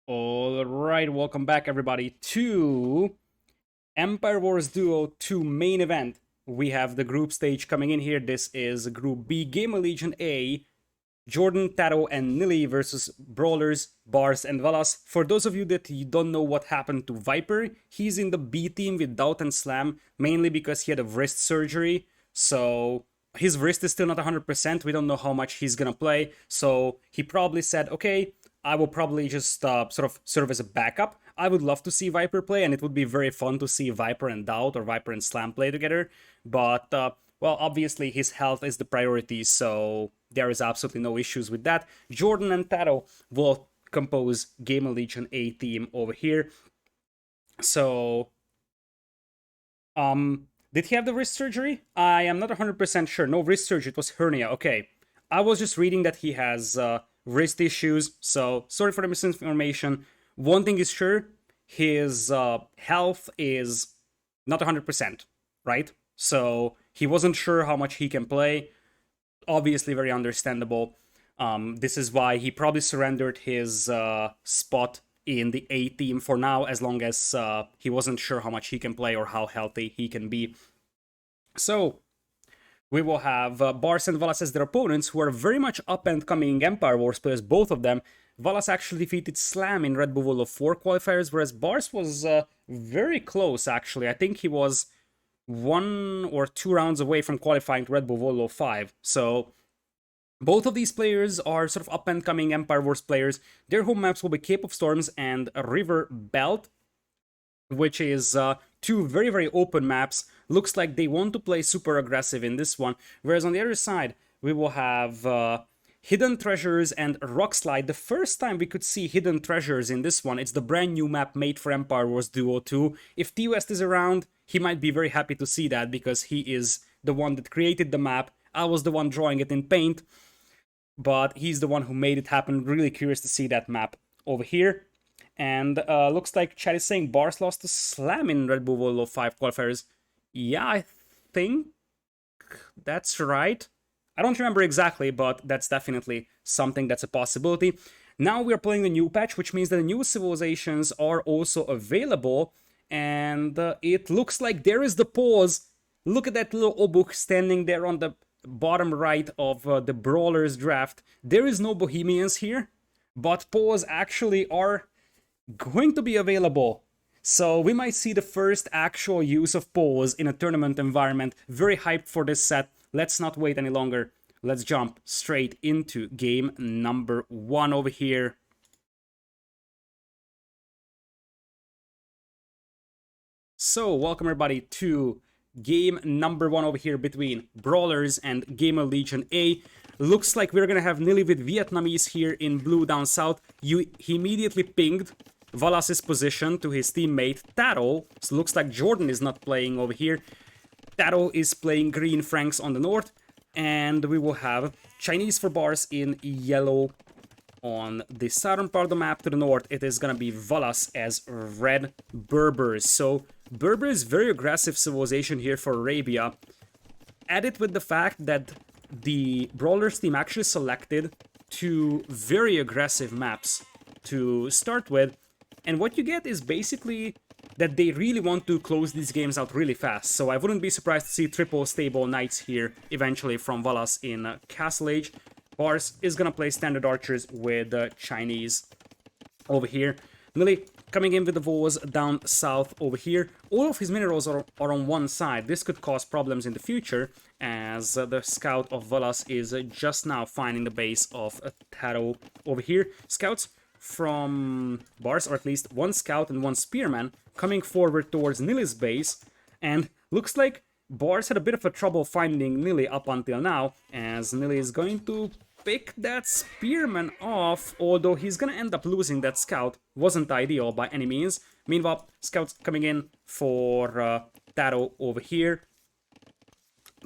All right, welcome back everybody to Empire Wars Duo 2 main event. We have the group stage coming in here. This is Group B, GamerLegion Jordan, Tato, and Nili versus Brawlers, Bars, and Valas. For those of you that you don't know what happened to Viper, he's in the B team with Doubt and Slam, mainly because he had a wrist surgery. So his wrist is still not 100%. We don't know how much he's gonna play. So he probably said, okay, I will probably just sort of serve as a backup. I would love to see Viper play, and it would be very fun to see Viper and Doubt or Viper and Slam play together. But, well, obviously his health is the priority, so there is absolutely no issues with that. Jordan and Tato will compose GamerLegion A team over here. So, did he have the wrist surgery? I am not 100% sure. No wrist surgery, it was hernia. Okay. I was just reading that he has wrist issues, so sorry for the misinformation. One thing is sure, his health is not 100%, right? So he wasn't sure how much he can play. Obviously, very understandable. This is why he probably surrendered his spot in the A team for now, as long as he wasn't sure how much he can play or how healthy he can be. So, we will have Bars and Valas as their opponents, who are very much up and coming Empire Wars players, both of them. Valas actually defeated Slam in Red Bull World of 4 qualifiers, whereas Bars was very close, actually. I think he was 1 or 2 rounds away from qualifying to Red Bull World of 5. So, both of these players are sort of up and coming Empire Wars players. Their home maps will be Cape of Storms and River Belt, which is two very, very open maps. Looks like they want to play super aggressive in this one. Whereas on the other side, we will have Hidden Treasures and Rock Slide. The first time we could see Hidden Treasures in this one, it's the brand new map made for Empire Wars Duo 2. If T-West is around, he might be very happy to see that because he is the one that created the map. I was the one drawing it in paint, but he's the one who made it happen. Really curious to see that map over here. And looks like Chad is saying Bars lost to Slam in Red Bull World of 5 qualifiers. Yeah, I think that's right. I don't remember exactly, but that's definitely something that's a possibility. Now we're playing the new patch, which means that the new civilizations are also available. And it looks like there is the pause. Look at that little Obuk standing there on the bottom right of the Brawlers draft. There is no Bohemians here, but pause actually are going to be available. So we might see the first actual use of pause in a tournament environment. Very hyped for this set. Let's not wait any longer. Let's jump straight into game number 1 over here. So welcome everybody to game number 1 over here between Brawlers and GamerLegion A. Looks like we're gonna have Nili with Vietnamese here in blue down south. He immediately pinged Valas' position to his teammate Tato. So looks like Jordan is not playing over here. Tato is playing green Franks on the north. And we will have Chinese for Bars in yellow on the southern part of the map. To the north, it is gonna be Valas as red Berbers. So Berber is very aggressive civilization here for Arabia. Add it with the fact that the Brawlers team actually selected 2 very aggressive maps to start with. And what you get is basically that they really want to close these games out really fast. So I wouldn't be surprised to see triple stable knights here eventually from Valas in Castle Age. Bars is gonna play standard archers with Chinese over here. Nili coming in with the Vols down south over here. All of his minerals are on one side. This could cause problems in the future, as the scout of Valas is just now finding the base of Tato over here. Scouts from Bars, or at least 1 scout and 1 spearman, coming forward towards Nili's base, and looks like Bars had a bit of a trouble finding Nili up until now, as Nili is going to pick that spearman off, although he's gonna end up losing that scout. Wasn't ideal by any means. Meanwhile, scouts coming in for Tato over here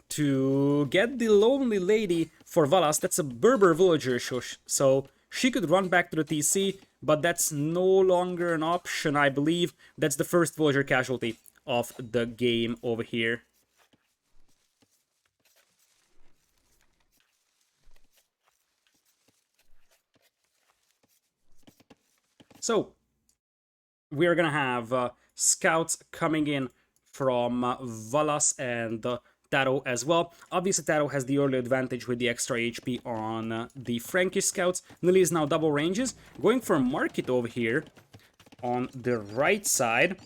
to get the lonely lady for Valas. That's a Berber villager, so she could run back to the TC, but that's no longer an option, I believe. That's the first villager casualty of the game over here. So we're gonna have scouts coming in from Valas and TaToH as well. Obviously, TaToH has the early advantage with the extra HP on the Frankish scouts. Nili is now double ranges. Going for Market over here on the right side.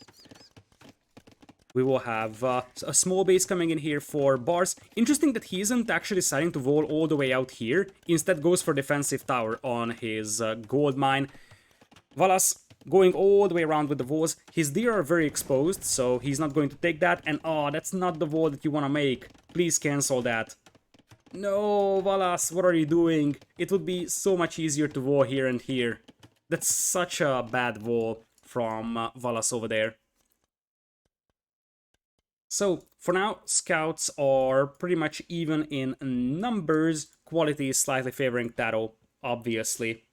We will have a small base coming in here for Bars. Interesting that he isn't actually deciding to wall all the way out here. Instead goes for defensive tower on his gold mine. Valas going all the way around with the walls. His deer are very exposed, so he's not going to take that. And oh, that's not the wall that you want to make. Please cancel that. No, Valas, what are you doing? It would be so much easier to wall here and here. That's such a bad wall from Valas over there. So, for now, scouts are pretty much even in numbers. Quality is slightly favoring TaToH, obviously.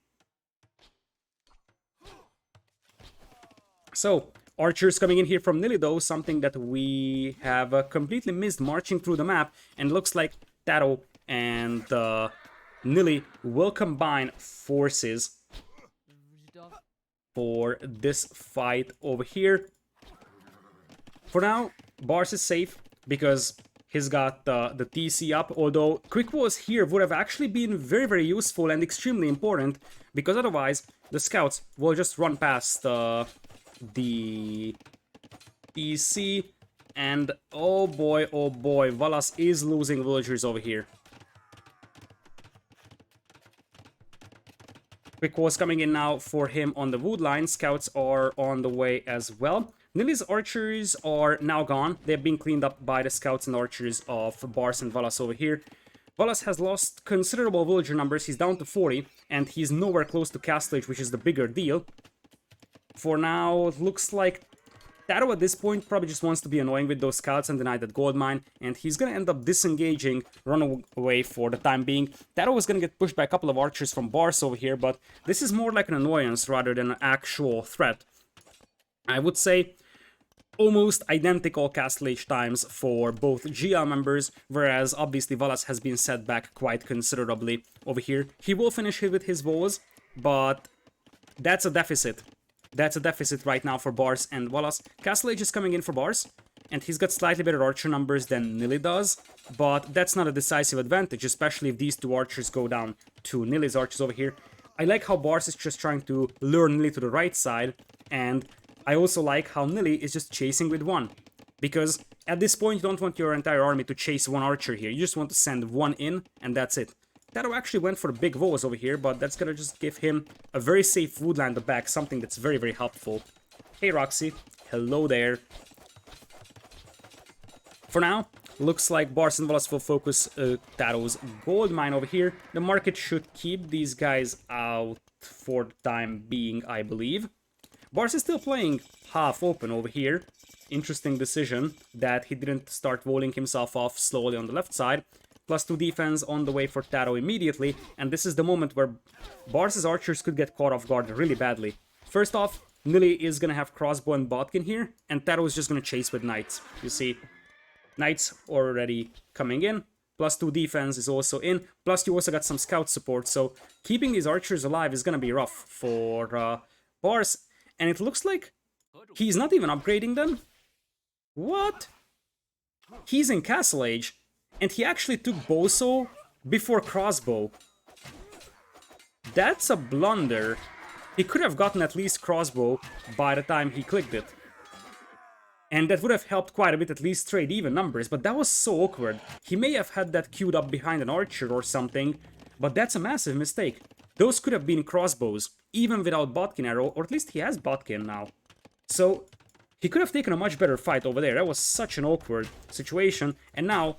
So, archers coming in here from Nili, though, something that we have completely missed marching through the map. And looks like TaToH and Nili will combine forces for this fight over here. For now, Bars is safe because he's got the TC up, although quick walls here would have actually been very, very useful and extremely important, because otherwise the scouts will just run past the TC, and oh boy, Valas is losing villagers over here. Quick walls coming in now for him on the wood line. Scouts are on the way as well. Nili's archers are now gone. They've been cleaned up by the scouts and archers of Bars and Valas over here. Valas has lost considerable villager numbers. He's down to 40, and he's nowhere close to Castle Age, which is the bigger deal. For now, it looks like TaToH at this point probably just wants to be annoying with those scouts and deny that gold mine, and he's gonna end up disengaging, run away for the time being. TaToH is gonna get pushed by a couple of archers from Bars over here, but this is more like an annoyance rather than an actual threat. I would say almost identical Castle Age times for both GL members, whereas obviously Valas has been set back quite considerably over here. He will finish it with his walls, but that's a deficit. That's a deficit right now for Bars and Valas. Castle Age is coming in for Bars, and he's got slightly better archer numbers than Nili does, but that's not a decisive advantage, especially if these two archers go down to Nili's archers over here. I like how Bars is just trying to lure Nili to the right side, and I also like how Nili is just chasing with one. Because at this point you don't want your entire army to chase one archer here, you just want to send one in, and that's it. TaToH actually went for the big walls over here, but that's gonna just give him a very safe woodland at the back, something that's very, very helpful. Hey Roxy, hello there. For now, looks like Bars and Valas will focus TaToH's gold mine over here. The market should keep these guys out for the time being, I believe. Bars is still playing half open over here. Interesting decision that he didn't start walling himself off slowly on the left side. +2 defense on the way for TaToH immediately, and this is the moment where Bars' archers could get caught off guard really badly. First off, Nili is gonna have crossbow and bodkin here, and TaToH is just gonna chase with knights. You see, knights already coming in, +2 defense is also in, plus you also got some scout support, so keeping these archers alive is gonna be rough for Bars. And it looks like he's not even upgrading them. What? He's in Castle Age, and he actually took Boso before crossbow. That's a blunder. He could have gotten at least crossbow by the time he clicked it. And that would have helped quite a bit, at least trade even numbers, but that was so awkward. He may have had that queued up behind an archer or something, but that's a massive mistake. Those could have been crossbows, even without Bodkin arrow, or at least he has Bodkin now. So, he could have taken a much better fight over there. That was such an awkward situation, and now,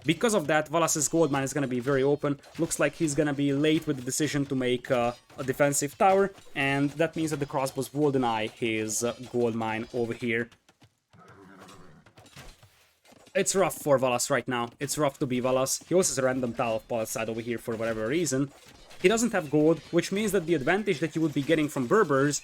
because of that, Valas' gold mine is gonna be very open. Looks like he's gonna be late with the decision to make a defensive tower, and that means that the crossbows will deny his gold mine over here. It's rough for Valas right now. It's rough to be Valas. He also has a random tile of Paul's side over here for whatever reason. He doesn't have gold, which means that the advantage that you would be getting from Berbers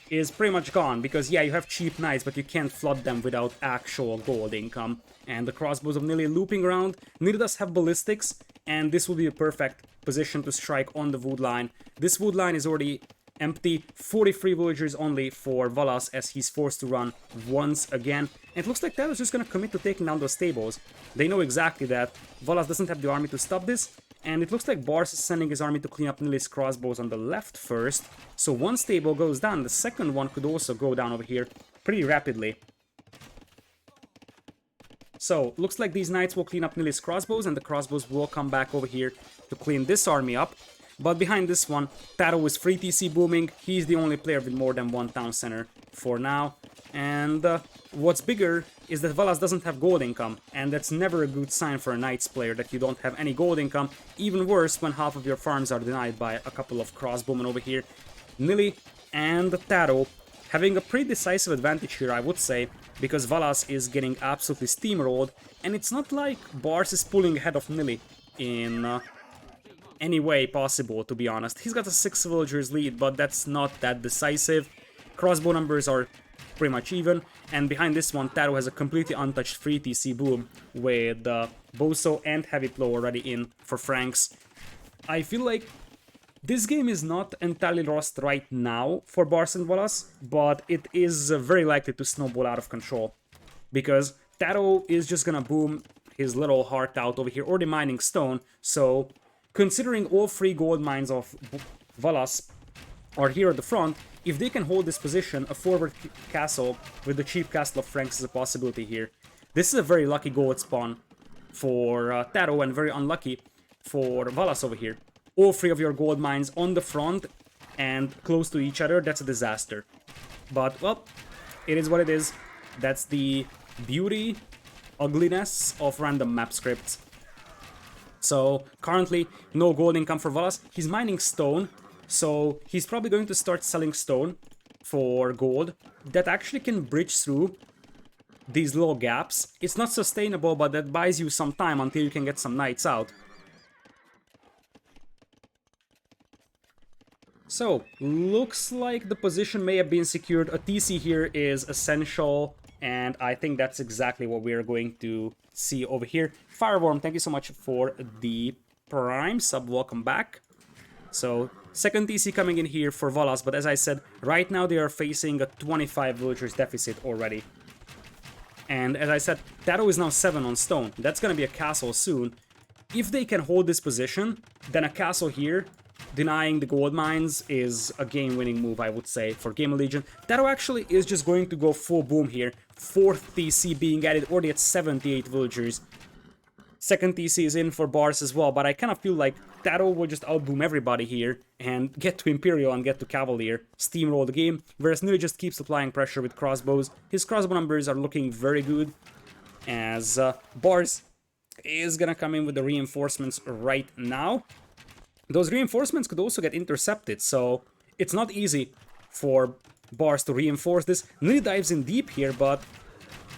is pretty much gone, because yeah, you have cheap knights, but you can't flood them without actual gold income. And the crossbows of Nili looping around. Nili does have ballistics, and this will be a perfect position to strike on the wood line. This wood line is already empty. 43 villagers only for Valas as he's forced to run once again. And it looks like TaToH just gonna commit to taking down those stables. They know exactly that Valas doesn't have the army to stop this. And it looks like Bars is sending his army to clean up Nili's crossbows on the left first. So one stable goes down, the second one could also go down over here pretty rapidly. So, looks like these knights will clean up Nili's crossbows, and the crossbows will come back over here to clean this army up. But behind this one, TaToH is free TC booming. He's the only player with more than one town center for now. And what's bigger is that Valas doesn't have gold income, and that's never a good sign for a Knights player that you don't have any gold income. Even worse when half of your farms are denied by a couple of crossbowmen over here. Nili and TaToH having a pretty decisive advantage here, I would say, because Valas is getting absolutely steamrolled, and it's not like Bars is pulling ahead of Nili in any way possible, to be honest. He's got a 6 villagers lead, but that's not that decisive. Crossbow numbers are pretty much even, and behind this one, TaToH has a completely untouched free TC boom with Boso and Heavy Plow already in for Franks. I feel like this game is not entirely lost right now for Bars and Valas, but it is very likely to snowball out of control, because TaToH is just gonna boom his little heart out over here, or the mining stone. So considering all 3 gold mines of Valas are here at the front, if they can hold this position, a forward castle with the cheap castle of Franks is a possibility here. This is a very lucky gold spawn for TaToH, and very unlucky for Valas over here. All 3 of your gold mines on the front and close to each other, that's a disaster. But, well, it is what it is. That's the beauty, ugliness of random map scripts. So, currently, no gold income for Valas. He's mining stone, so he's probably going to start selling stone for gold. That actually can bridge through these little gaps. It's not sustainable, but that buys you some time until you can get some knights out. So, looks like the position may have been secured. A TC here is essential, and I think that's exactly what we're going to see over here. Fireworm, thank you so much for the Prime sub, welcome back. So, second TC coming in here for Valas, but as I said, right now they are facing a 25 villagers deficit already. And as I said, TaToH is now 7 on stone. That's gonna be a castle soon. If they can hold this position, then a castle here denying the gold mines is a game-winning move, I would say, for GamerLegion. TaToH actually is just going to go full boom here. 4th TC being added, already at 78 villagers. Second TC is in for Bars as well, but I kind of feel like TaToH will just outboom everybody here and get to Imperial and get to Cavalier, steamroll the game, whereas Nili just keeps applying pressure with crossbows. His crossbow numbers are looking very good, as Bars is gonna come in with the reinforcements right now. Those reinforcements could also get intercepted, so it's not easy for Bars to reinforce this. Nili dives in deep here, but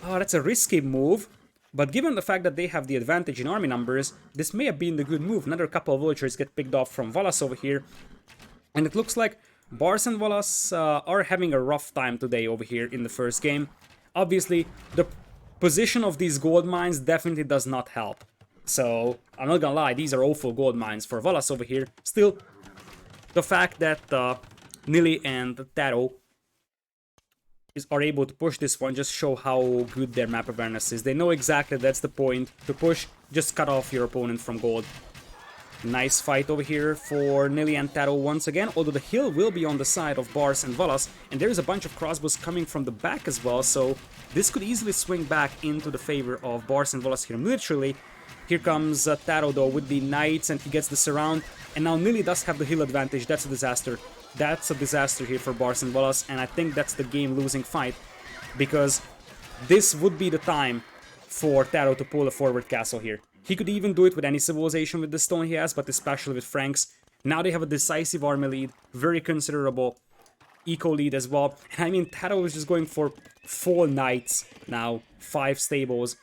that's a risky move. But given the fact that they have the advantage in army numbers, this may have been the good move. Another couple of villagers get picked off from Valas over here. And it looks like Bars and Valas are having a rough time today over here in the first game. Obviously, the position of these gold mines definitely does not help. So, I'm not gonna lie, these are awful gold mines for Valas over here. Still, the fact that Nili and TaToH are able to push this one just show how good their map awareness is. They know exactly that's the point to push, just cut off your opponent from gold. Nice fight over here for Nili and TaToH once again, although the hill will be on the side of Bars and Valas, and there is a bunch of crossbows coming from the back as well, so this could easily swing back into the favor of Bars and Valas here militarily. Here comes TaToH though with the knights, and he gets the surround, and now Nili does have the hill advantage. That's a disaster. That's a disaster here for Bars and Valas, and I think that's the game-losing fight, because this would be the time for TaToH to pull a forward castle here. He could even do it with any civilization with the stone he has, but especially with Franks. Now they have a decisive army lead, very considerable eco lead as well. I mean, TaToH is just going for 4 knights now, 5 stables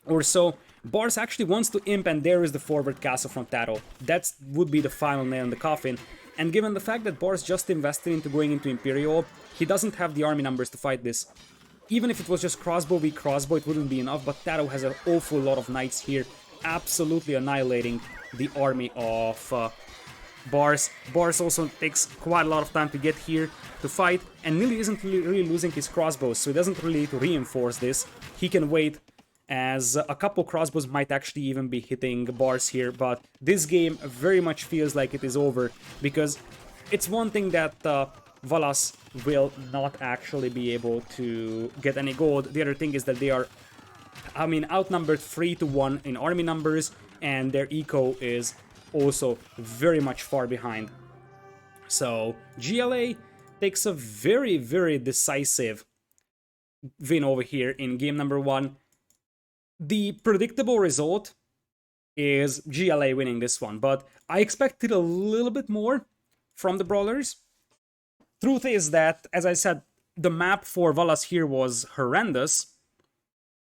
or so. Bars actually wants to imp, and there is the forward castle from TaToH. That would be the final nail in the coffin. And given the fact that Bars just invested into going into Imperial, he doesn't have the army numbers to fight this. Even if it was just crossbow v crossbow, it wouldn't be enough, but TaToH has an awful lot of knights here, absolutely annihilating the army of Bars. Bars also takes quite a lot of time to get here to fight, and Nili isn't really losing his crossbows, so he doesn't really need to reinforce this. He can wait, as a couple crossbows might actually even be hitting Bars here, but this game very much feels like it is over, because it's one thing that Valas will not actually be able to get any gold. The other thing is that they are, I mean, outnumbered 3-1 in army numbers, and their eco is also very much far behind. So GLA takes a very, very decisive win over here in game number 1. The predictable result is GLA winning this one, but I expected a little bit more from the Brawlers. Truth is that, as I said, the map for Valas here was horrendous,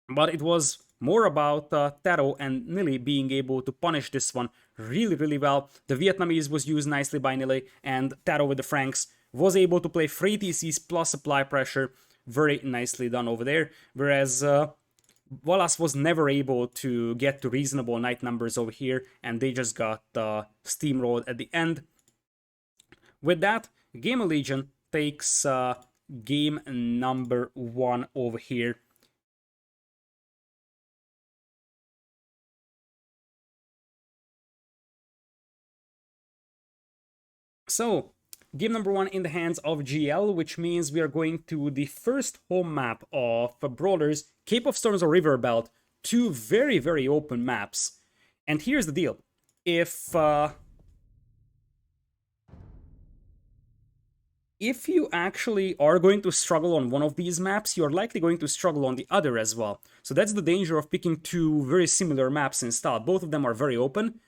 but it was more about TaToH and Nili being able to punish this one really, really well. The Vietnamese was used nicely by Nili, and TaToH with the Franks was able to play free TCs plus supply pressure. Very nicely done over there. Whereas Valas was never able to get to reasonable knight numbers over here, and they just got steamrolled at the end. With that, GamerLegion takes game number 1 over here. So, game number 1 in the hands of GL, which means we are going to the first home map of Brawlers, Cape of Storms or River Belt, 2 very, very open maps. And here's the deal. If you actually are going to struggle on one of these maps, you're likely going to struggle on the other as well. So that's the danger of picking 2 very similar maps in style. Both of them are very open.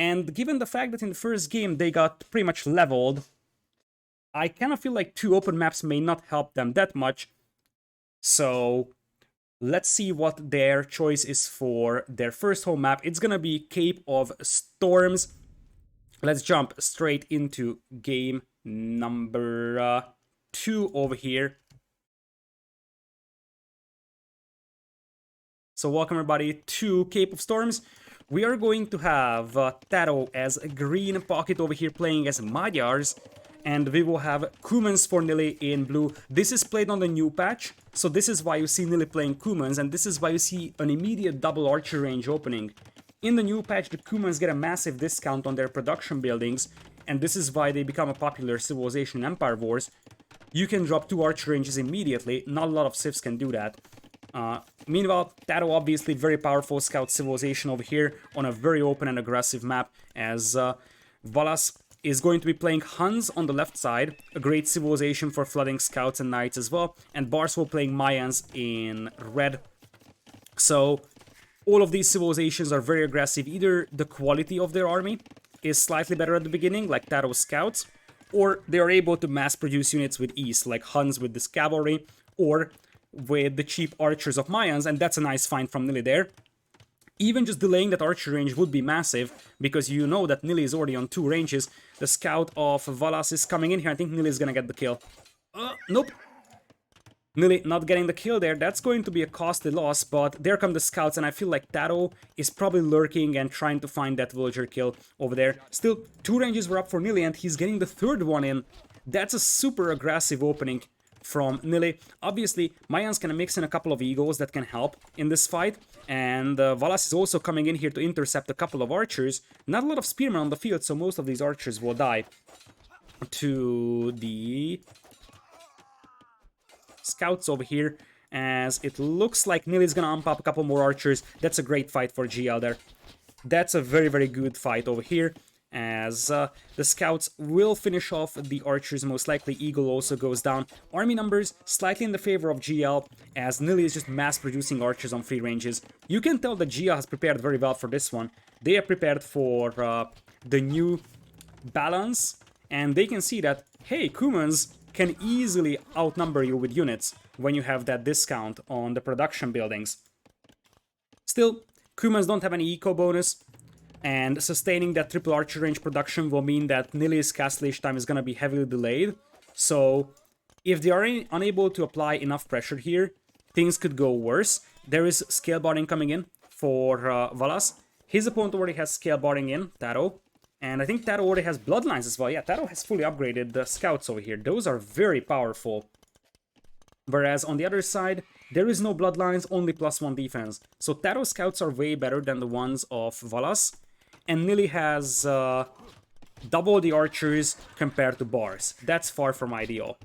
And given the fact that in the first game they got pretty much leveled, I kind of feel like 2 open maps may not help them that much. So let's see what their choice is for their first home map. It's gonna be Cape of Storms. Let's jump straight into game number 2 over here. So welcome everybody to Cape of Storms. We are going to have TaToH as a green pocket over here playing as Magyars, and we will have Kumans for Nili in blue. This is played on the new patch, so this is why you see Nili playing Kumans, and this is why you see an immediate double archer range opening. In the new patch, the Kumans get a massive discount on their production buildings, and this is why they become a popular civilization in Empire Wars. You can drop 2 archer ranges immediately, not a lot of civs can do that. Meanwhile, TaToH obviously very powerful scout civilization over here on a very open and aggressive map, as Valas is going to be playing Huns on the left side, a great civilization for flooding scouts and knights as well, and Bars will playing Mayans in red. So all of these civilizations are very aggressive. Either the quality of their army is slightly better at the beginning, like TaToH scouts, or they are able to mass produce units with ease, like Huns with this cavalry, or with the cheap archers of Mayans, and that's a nice find from Nili there. Even just delaying that archer range would be massive, because you know that Nili is already on 2 ranges. The scout of Valas is coming in here. I think Nili is gonna get the kill. Nope. Nili not getting the kill there. That's going to be a costly loss, but there come the scouts, and I feel like TaToH is probably lurking and trying to find that villager kill over there. Still, 2 ranges were up for Nili, and he's getting the 3rd one in. That's a super aggressive opening from Nili. Obviously, Mayans can mix in a couple of eagles that can help in this fight, and Valas is also coming in here to intercept a couple of archers. Not a lot of spearmen on the field, so most of these archers will die to the scouts over here, as it looks like Nili's gonna ump up a couple more archers. That's a great fight for GL there. That's a very, very good fight over here, as the scouts will finish off the archers. Most likely Eagle also goes down. Army numbers slightly in the favor of GL, as Nili is just mass producing archers on free ranges. You can tell that GL has prepared very well for this one. They are prepared for the new balance, and they can see that, hey, Kumans can easily outnumber you with units when you have that discount on the production buildings. Still, Kumans don't have any eco bonus, and sustaining that triple archer range production will mean that Nili's castlage time is going to be heavily delayed. So if they are unable to apply enough pressure here, things could go worse. There is scale barding coming in for Valas. His opponent already has scale barding in, TaToH. And I think TaToH already has bloodlines as well. Yeah, TaToH has fully upgraded the scouts over here. Those are very powerful. Whereas on the other side, there is no bloodlines, only +1 defense. So TaToH scouts are way better than the ones of Valas. And Nili has double the archers compared to Bars. That's far from ideal.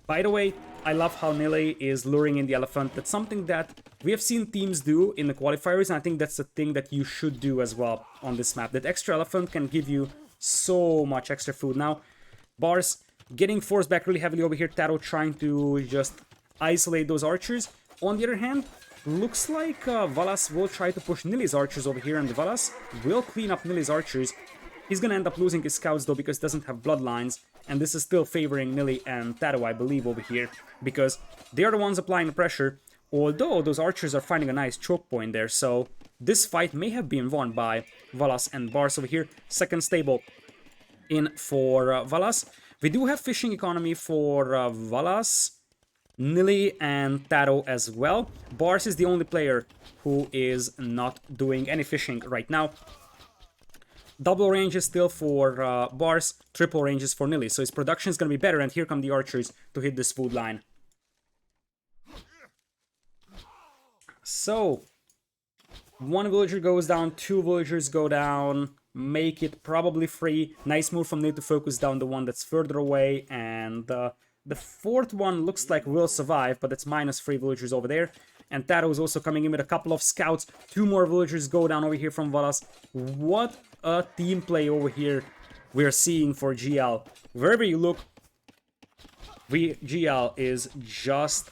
By the way, I love how Nili is luring in the elephant. That's something that we have seen teams do in the qualifiers, and I think that's the thing that you should do as well on this map. That extra elephant can give you so much extra food. Now, Bars getting forced back really heavily over here. TaToH trying to just isolate those archers. On the other hand, looks like Valas will try to push Nili's archers over here, and Valas will clean up Nili's archers. He's gonna end up losing his scouts though because he doesn't have bloodlines, and this is still favoring Nili and TaToH, I believe, over here, because they are the ones applying the pressure, although those archers are finding a nice choke point there, so this fight may have been won by Valas and Bars over here. Second stable in for Valas. We do have fishing economy for Valas, Nili, and TaToH as well. Bars is the only player who is not doing any fishing right now. Double ranges still for Bars, triple ranges for Nili. So his production is going to be better, and here come the archers to hit this food line. So, one villager goes down, two villagers go down, make it probably free. Nice move from Nili to focus down the one that's further away, and the fourth one looks like will survive, but it's -3 villagers over there. And TaToH is also coming in with a couple of scouts. Two more villagers go down over here from Valas. What a team play over here we're seeing for GL. Wherever you look, GL is just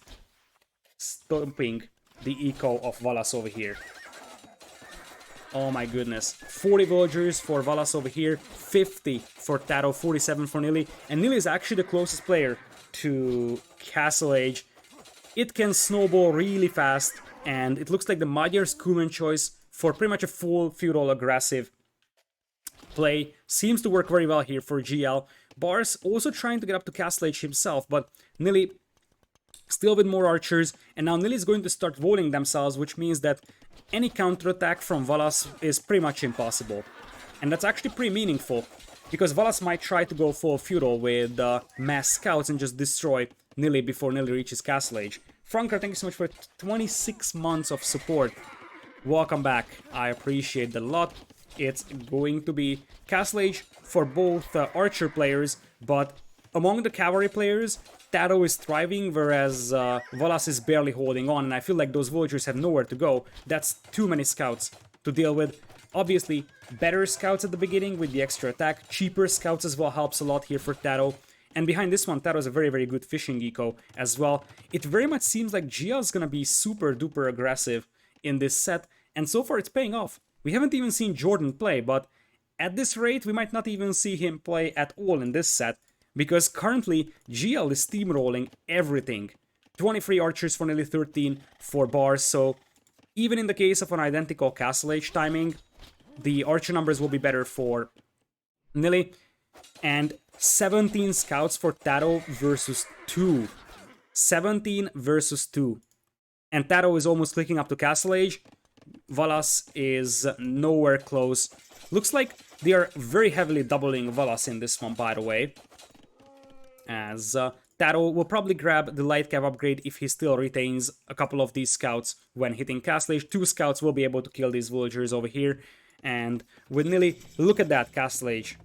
stomping the eco of Valas over here. Oh my goodness. 40 villagers for Valas over here, 50 for TaToH, 47 for Nili. And Nili is actually the closest player to Castle Age. It can snowball really fast, and it looks like the Magyar's Kuman choice for pretty much a full feudal aggressive play seems to work very well here for GL. Bars also trying to get up to Castle Age himself, but Nili still with more archers, and now Nili is going to start rolling themselves, which means that any counterattack from Valas is pretty much impossible. And that's actually pretty meaningful, because Valas might try to go full feudal with mass scouts and just destroy Nili before Nili reaches Castle Age. Franker, thank you so much for 26 months of support. Welcome back. I appreciate that a lot. It's going to be Castle Age for both archer players, but among the cavalry players, TaToH is thriving, whereas Valas is barely holding on, and I feel like those villagers have nowhere to go. That's too many scouts to deal with. Obviously, better scouts at the beginning with the extra attack. Cheaper scouts as well helps a lot here for TaToH. And behind this one, TaToH is a very, very good fishing eco as well. It very much seems like GL is going to be super duper aggressive in this set, and so far it's paying off. We haven't even seen Jordan play, but at this rate, we might not even see him play at all in this set, because currently GL is steamrolling everything. 23 archers for Nili, 13 for Bars, so even in the case of an identical Castle Age timing, the archer numbers will be better for Nili, and 17 scouts for TaToH versus 2. 17 versus 2. And TaToH is almost clicking up to Castle Age. Valas is nowhere close. Looks like they are very heavily doubling Valas in this one, by the way. As TaToH will probably grab the light cav upgrade if he still retains a couple of these scouts when hitting Castle Age. 2 scouts will be able to kill these villagers over here. And with Nili, look at that Castle Age.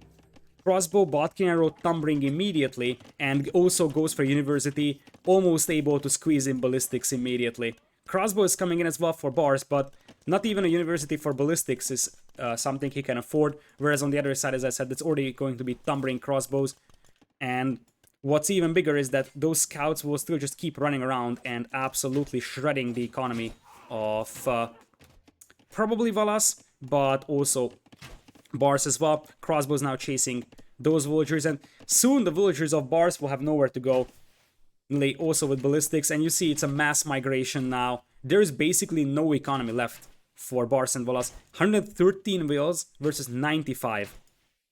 Crossbow, Botkin Arrow, Thumbring immediately, and also goes for University, almost able to squeeze in Ballistics immediately. Crossbow is coming in as well for Bars, but not even a University for Ballistics is something he can afford, whereas on the other side, as I said, it's already going to be Thumbring crossbows. And what's even bigger is that those scouts will still just keep running around and absolutely shredding the economy of probably Valas, but also Bars as well. Crossbows now chasing those villagers, and soon the villagers of Bars will have nowhere to go. Nili also with Ballistics, and you see it's a mass migration now. There's basically no economy left for Bars and Valas. 113 wheels versus 95.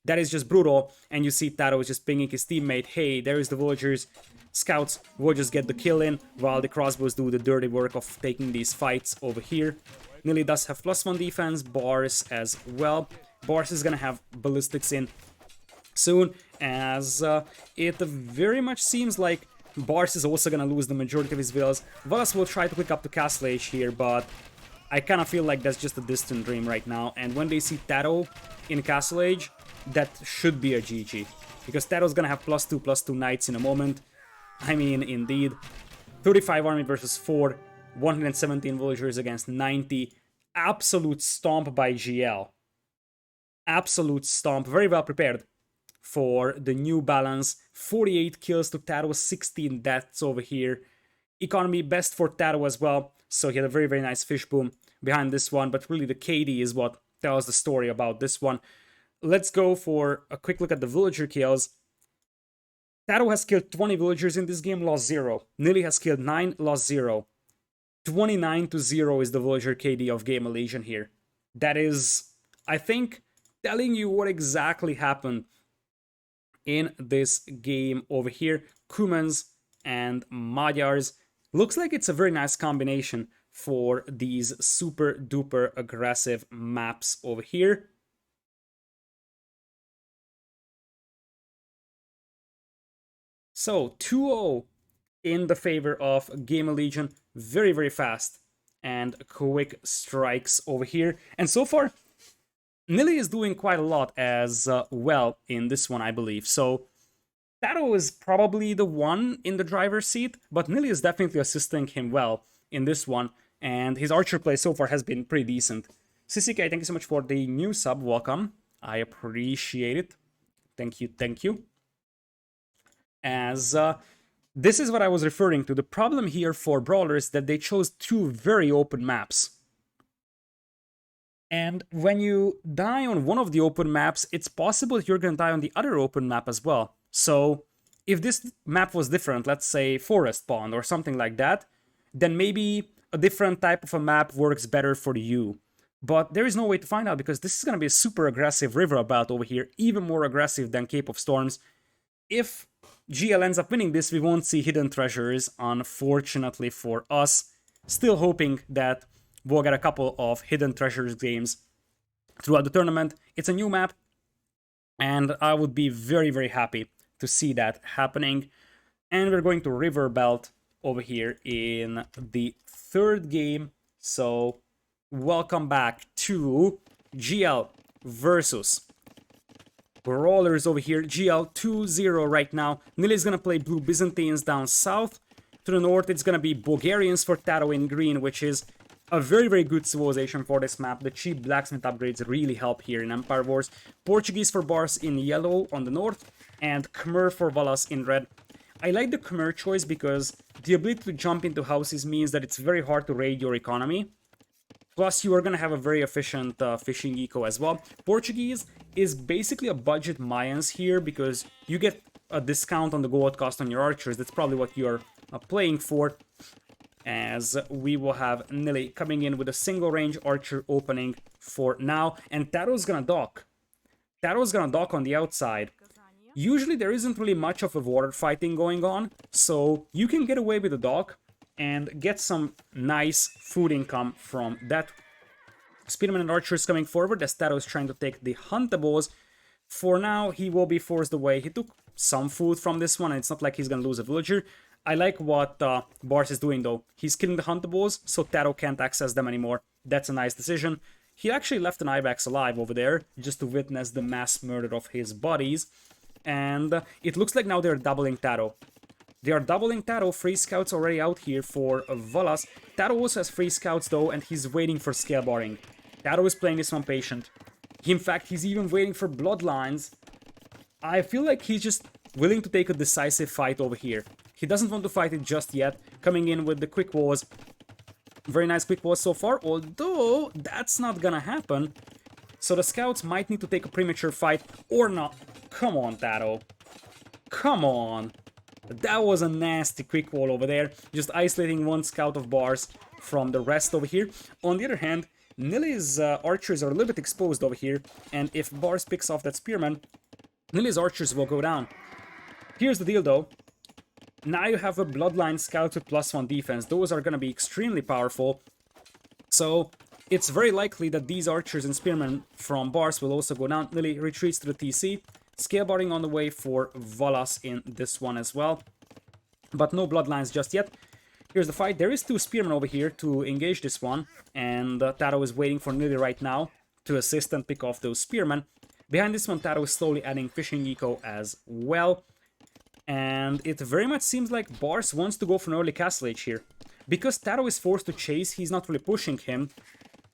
That is just brutal, and you see TaToH is just pinging his teammate, hey, there is the villagers. Scouts will just get the kill in, while the crossbows do the dirty work of taking these fights over here. Nili does have +1 defense, Bars as well. Bars is gonna have ballistics in soon, as it very much seems like Bars is also gonna lose the majority of his villas. Valas will try to click up to Castle Age here, but I kind of feel like that's just a distant dream right now. And when they see TaToH in Castle Age, that should be a GG. Because TaToH's gonna have +2/+2 knights in a moment. I mean, indeed. 35 army versus 4, 117 villagers against 90. Absolute stomp by GL. Absolute stomp. Very well prepared for the new balance. 48 kills to TaToH, 16 deaths over here. Economy best for TaToH as well, so he had a very, very nice fish boom behind this one, but really the KD is what tells the story about this one. Let's go for a quick look at the villager kills. TaToH has killed 20 villagers in this game, lost 0. Nili has killed 9, lost 0. 29-0 is the villager KD of GamerLegion here. That is, I think, telling you what exactly happened in this game over here. Cumans and Magyars. Looks like it's a very nice combination for these super duper aggressive maps over here. So 2-0 in the favor of GamerLegion. Very, very fast and quick strikes over here. And so far, Nili is doing quite a lot as well in this one, I believe. So TaToH is probably the one in the driver's seat, but Nili is definitely assisting him well in this one, and his archer play so far has been pretty decent. CCK, thank you so much for the new sub. Welcome. I appreciate it. Thank you, thank you. As this is what I was referring to. The problem here for Brawlers is that they chose two very open maps. And when you die on one of the open maps, it's possible you're going to die on the other open map as well. So if this map was different, let's say Forest Pond or something like that, then maybe a different type of a map works better for you. But there is no way to find out because this is going to be a super aggressive river belt over here, even more aggressive than Cape of Storms. If GL ends up winning this, we won't see hidden treasures, unfortunately for us. Still hoping that we'll get a couple of hidden treasures games throughout the tournament. It's a new map, and I would be very, very happy to see that happening. And we're going to River Belt over here in the third game. So welcome back to GL versus Brawlers over here. GL 2-0 right now. Nili is going to play Blue Byzantines down south. To the north, it's going to be Bulgarians for TaToH in green, which is a very, very good civilization for this map. The cheap blacksmith upgrades really help here in Empire Wars. Portuguese for Bars in yellow on the north, and Khmer for Valas in red. I like the Khmer choice because the ability to jump into houses means that it's very hard to raid your economy. Plus, you are going to have a very efficient fishing eco as well. Portuguese is basically a budget Mayans here because you get a discount on the gold cost on your archers. That's probably what you're playing for. As we will have Nili coming in with a single range archer opening for now. And TaToH's gonna dock. TaToH's gonna dock on the outside. Usually there isn't really much of a water fighting going on, so you can get away with a dock and get some nice food income from that. Spearmen and archers coming forward as TaToH is trying to take the huntables. For now, he will be forced away. He took some food from this one, and it's not like he's gonna lose a villager. I like what Bars is doing though. He's killing the huntables, so TaToH can't access them anymore. That's a nice decision. He actually left an Ibex alive over there, just to witness the mass murder of his buddies. And it looks like now they're doubling TaToH. They are doubling TaToH. Free scouts already out here for Valas. TaToH also has free scouts though, and he's waiting for scale barring. TaToH is playing this one patient. In fact, he's even waiting for bloodlines. I feel like he's just willing to take a decisive fight over here. He doesn't want to fight it just yet, coming in with the quick wars. Very nice quick wars so far, although that's not gonna happen. So the scouts might need to take a premature fight or not. Come on, TaToH. Come on. That was a nasty quick wall over there, just isolating one scout of Bars from the rest over here. On the other hand, Nili's archers are a little bit exposed over here, and if Bars picks off that spearman, Nili's archers will go down. Here's the deal though. Now you have a bloodline scout with +1 defense. Those are going to be extremely powerful. So it's very likely that these archers and spearmen from Bars will also go down. Nili retreats to the TC. Scalebarring on the way for Valas in this one as well. But no bloodlines just yet. Here's the fight. There is 2 spearmen over here to engage this one. And TaToH is waiting for Nili right now to assist and pick off those spearmen. Behind this one, TaToH is slowly adding fishing eco as well. And it very much seems like Bars wants to go for an early castle age here. Because TaToH is forced to chase, he's not really pushing him.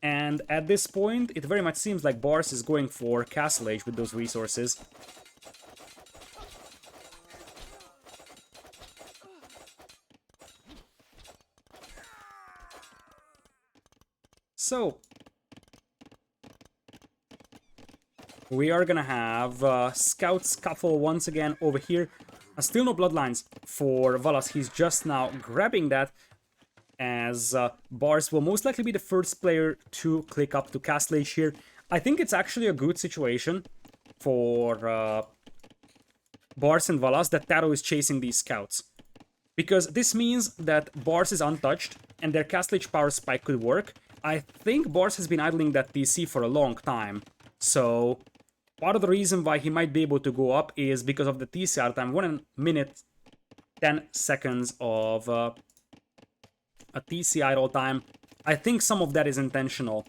And at this point, it very much seems like Bars is going for castle age with those resources. So, we are gonna have Scout Scuffle once again over here. Still no bloodlines for Valas. He's just now grabbing that, as Bars will most likely be the first player to click up to Castle Age here. I think it's actually a good situation for Bars and Valas that TaToH is chasing these scouts. Because this means that Bars is untouched and their Castle Age power spike could work. I think Bars has been idling that TC for a long time. So part of the reason why he might be able to go up is because of the TC out time. 1 minute, 10 seconds of a TC idle time. I think some of that is intentional.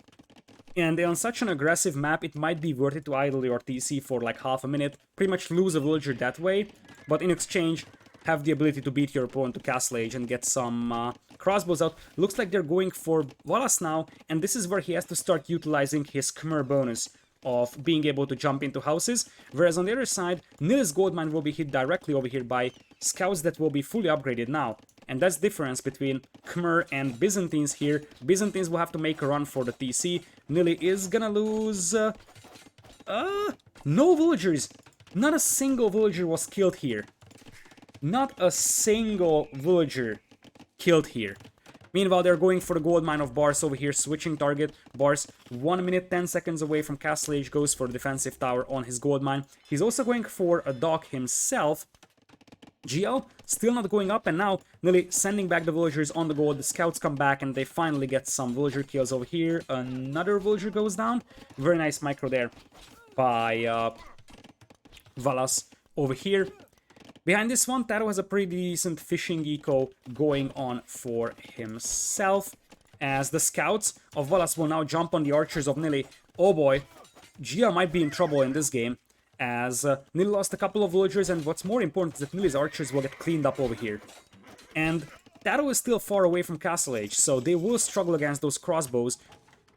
And on such an aggressive map, it might be worth it to idle your TC for like half a minute. Pretty much lose a villager that way. But in exchange, have the ability to beat your opponent to Castle Age and get some crossbows out. Looks like they're going for Valas now. And this is where he has to start utilizing his Khmer bonus of being able to jump into houses. Whereas on the other side, Nili's gold mine will be hit directly over here by scouts that will be fully upgraded now. And that's the difference between Khmer and Byzantines here. Byzantines will have to make a run for the TC. Nili is gonna lose... no villagers! Not a single villager was killed here. Not a single villager killed here. Meanwhile, they're going for the gold mine of Bars over here, switching target. Bars, 1 minute, 10 seconds away from Castle Age, goes for the defensive tower on his gold mine. He's also going for a dock himself. GL, still not going up, and now Nili sending back the villagers on the gold. The scouts come back, and they finally get some villager kills over here. Another villager goes down. Very nice micro there by Valas over here. Behind this one, TaToH has a pretty decent fishing eco going on for himself, as the scouts of Valas will now jump on the archers of Nili. Oh boy, GL might be in trouble in this game, as Nili lost a couple of villagers, and what's more important is that Nili's archers will get cleaned up over here. And TaToH is still far away from Castle Age, so they will struggle against those crossbows.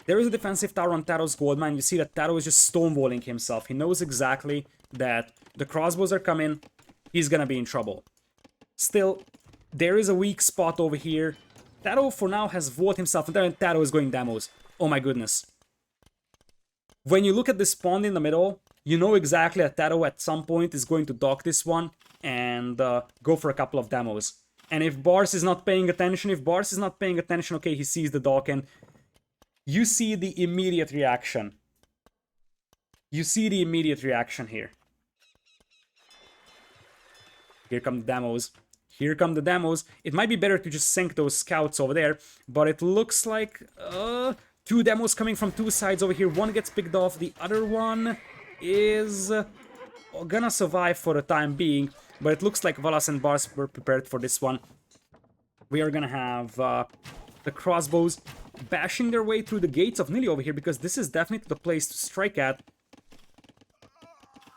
There is a defensive tower on TaToH's gold mine. You see that TaToH is just stonewalling himself. He knows exactly that the crossbows are coming. He's gonna be in trouble. Still, there is a weak spot over here. TaToH for now has vaulted himself, and then TaToH is going demos. Oh my goodness. When you look at this pond in the middle, you know exactly that TaToH at some point is going to dock this one and go for a couple of demos. And if Bars is not paying attention, okay, he sees the dock, and you see the immediate reaction. You see the immediate reaction here. Here come the demos. Here come the demos. It might be better to just sink those scouts over there, but it looks like 2 demos coming from 2 sides over here. One gets picked off, the other one is gonna survive for the time being, but it looks like Valas and Bars were prepared for this one. We are gonna have the crossbows bashing their way through the gates of Nili over here, because this is definitely the place to strike at.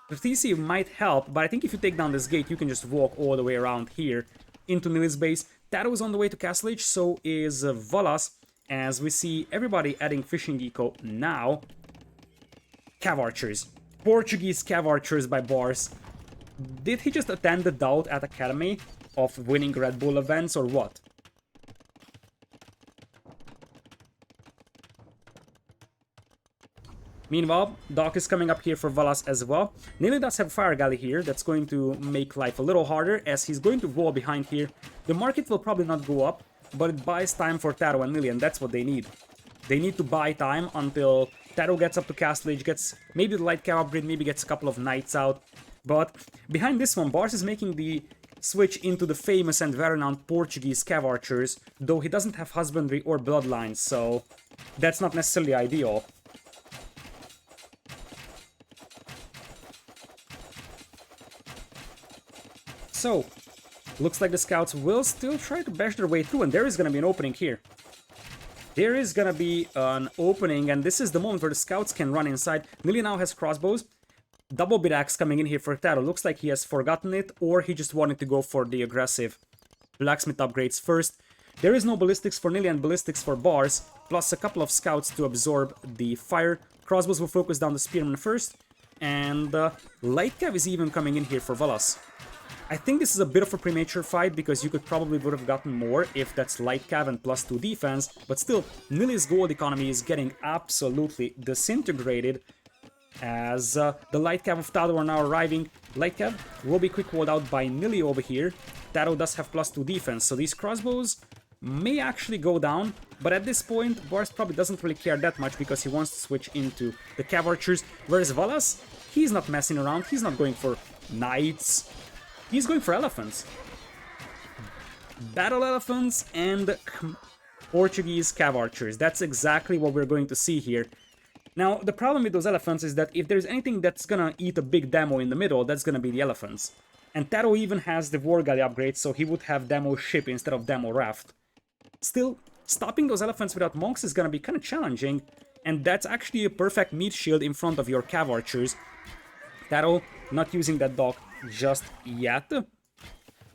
The TC might help, but I think if you take down this gate, you can just walk all the way around here into Nili's base. TaToH is on the way to Castle Age, so is Valas, as we see everybody adding fishing eco now. Cav archers. Portuguese cav archers by Bars. Did he just attend the Doubt at Academy of winning Red Bull events, or what? Meanwhile, Doc is coming up here for Valas as well. Nili does have Fire Galley here, that's going to make life a little harder, as he's going to wall behind here. The market will probably not go up, but it buys time for TaToH and Nili, and that's what they need. They need to buy time until TaToH gets up to Castle Age, gets maybe the light cav upgrade, maybe gets a couple of knights out. But behind this one, Bars is making the switch into the famous and well-renowned Portuguese cav archers, though he doesn't have husbandry or bloodlines, so that's not necessarily ideal. So, looks like the scouts will still try to bash their way through, and there is going to be an opening here. There is going to be an opening, and this is the moment where the scouts can run inside. Nili now has crossbows. Double bit axe coming in here for TaToH. Looks like he has forgotten it, or he just wanted to go for the aggressive blacksmith upgrades first. There is no ballistics for Nili and ballistics for bars, plus a couple of scouts to absorb the fire. Crossbows will focus down the spearman first, and light cav is even coming in here for Valas. I think this is a bit of a premature fight, because you could probably would have gotten more if that's light cav and +2 defense, but still, Nili's gold economy is getting absolutely disintegrated as the light cav of TaToH are now arriving. Light cav will be quick walled out by Nili over here. TaToH does have +2 defense, so these crossbows may actually go down, but at this point, Bars probably doesn't really care that much because he wants to switch into the cav archers, whereas Valas, he's not messing around, he's not going for knights. He's going for elephants. Battle elephants and Portuguese cav archers. That's exactly what we're going to see here. Now, the problem with those elephants is that if there's anything that's gonna eat a big demo in the middle, that's gonna be the elephants. And TaToH even has the war galley upgrade, so he would have demo ship instead of demo raft. Still, stopping those elephants without monks is gonna be kind of challenging, and that's actually a perfect meat shield in front of your cav archers. TaToH not using that dock just yet.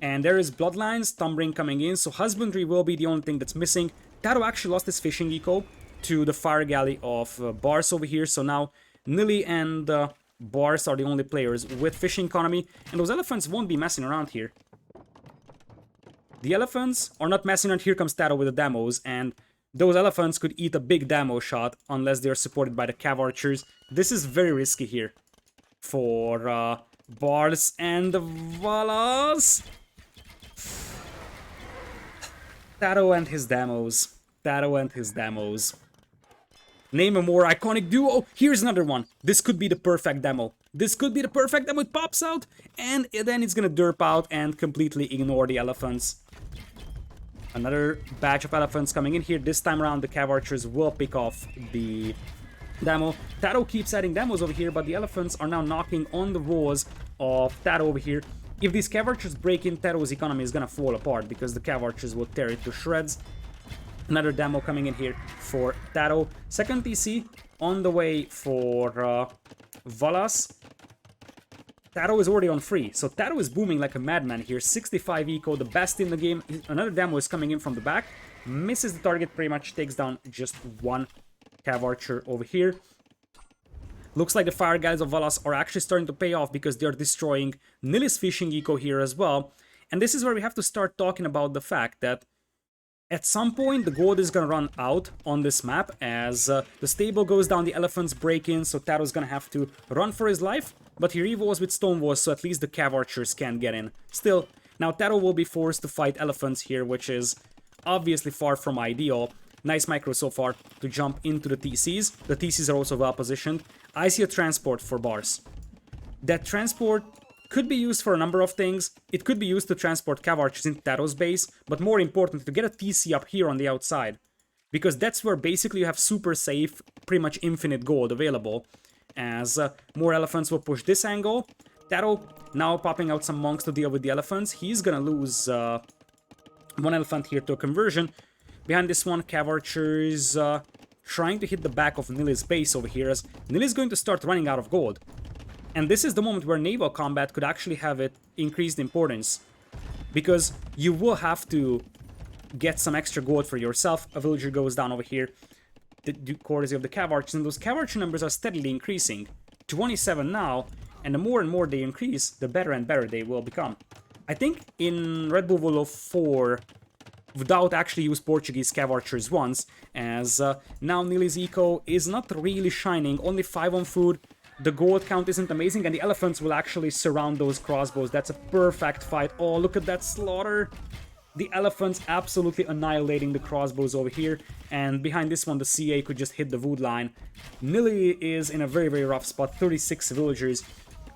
And there is Bloodlines, Thumbring coming in, so Husbandry will be the only thing that's missing. TaToH actually lost his fishing eco to the fire galley of Bars over here, so now Nili and Bars are the only players with fishing economy, and those elephants won't be messing around here. The elephants are not messing around. Here comes TaToH with the demos, and those elephants could eat a big demo shot unless they're supported by the cav archers. This is very risky here for Bars and the Valas. TaToH and his demos. TaToH and his demos. Name a more iconic duo. Here's another one. This could be the perfect demo. This could be the perfect demo. It pops out, and then it's gonna derp out and completely ignore the elephants. Another batch of elephants coming in here. This time around, the cav archers will pick off the demo. TaToH keeps adding demos over here, but the elephants are now knocking on the walls of TaToH over here. If these cav archers break in, TaToH's economy is gonna fall apart because the cav archers will tear it to shreds. Another demo coming in here for TaToH. Second TC on the way for Valas. TaToH is already on free, so TaToH is booming like a madman here. 65 eco, the best in the game. Another demo is coming in from the back. Misses the target, pretty much takes down just one cav archer over here. Looks like the fire guys of Valas are actually starting to pay off because they're destroying Nili's fishing eco here as well. And this is where we have to start talking about the fact that at some point the gold is gonna run out on this map as the stable goes down, the elephants break in, so TaToH's gonna have to run for his life. But he revos with stone walls, so at least the cav archers can get in. Still, now TaToH will be forced to fight elephants here, which is obviously far from ideal. Nice micro so far to jump into the TCs. The TCs are also well positioned. I see a transport for Bars. That transport could be used for a number of things. It could be used to transport cav archers into TaToH's base, but more important, to get a TC up here on the outside. Because that's where basically you have super safe, pretty much infinite gold available. As more elephants will push this angle. TaToH now popping out some monks to deal with the elephants. He's gonna lose one elephant here to a conversion. Behind this one, cav archers trying to hit the back of Nili's base over here, as Nili's going to start running out of gold. And this is the moment where naval combat could actually have it increased importance. Because you will have to get some extra gold for yourself. A villager goes down over here, the courtesy of the cav archers, and those cav archer numbers are steadily increasing. 27 now, and the more and more they increase, the better and better they will become. I think in Red Bull World 4, without actually use Portuguese cav archers once, as now Nili's eco is not really shining, only 5 on food, the gold count isn't amazing, and the elephants will actually surround those crossbows. That's a perfect fight. Oh, look at that slaughter! The elephants absolutely annihilating the crossbows over here, and behind this one the CA could just hit the wood line. Nili is in a very, very rough spot, 36 villagers.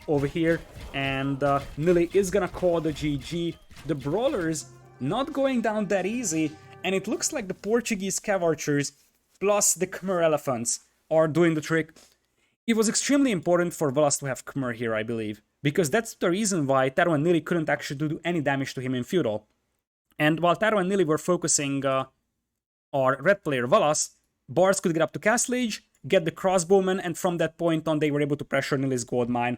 over here, and Nili is gonna call the GG. The Brawlers not going down that easy, and it looks like the Portuguese Cav Archers plus the Khmer Elephants are doing the trick. It was extremely important for Velas to have Khmer here, I believe, because that's the reason why TaToH and Nili couldn't actually do any damage to him in Feudal. And while TaToH and Nili were focusing our red player Velas, Bars could get up to Castle Age, get the crossbowman, and from that point on they were able to pressure Nili's gold mine.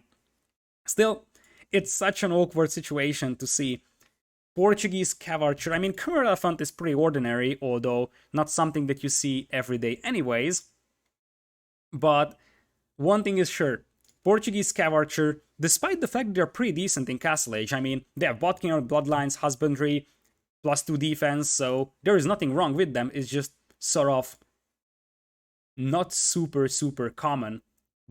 Still, it's such an awkward situation to see. Portuguese Cav Archer, I mean, Khmer Elephant is pretty ordinary, although not something that you see every day anyways. But one thing is sure, Portuguese Cav Archer, despite the fact they're pretty decent in Castle Age, I mean, they have Botkin or Bloodlines, Husbandry, +2 defense, so there is nothing wrong with them, it's just sort of not super common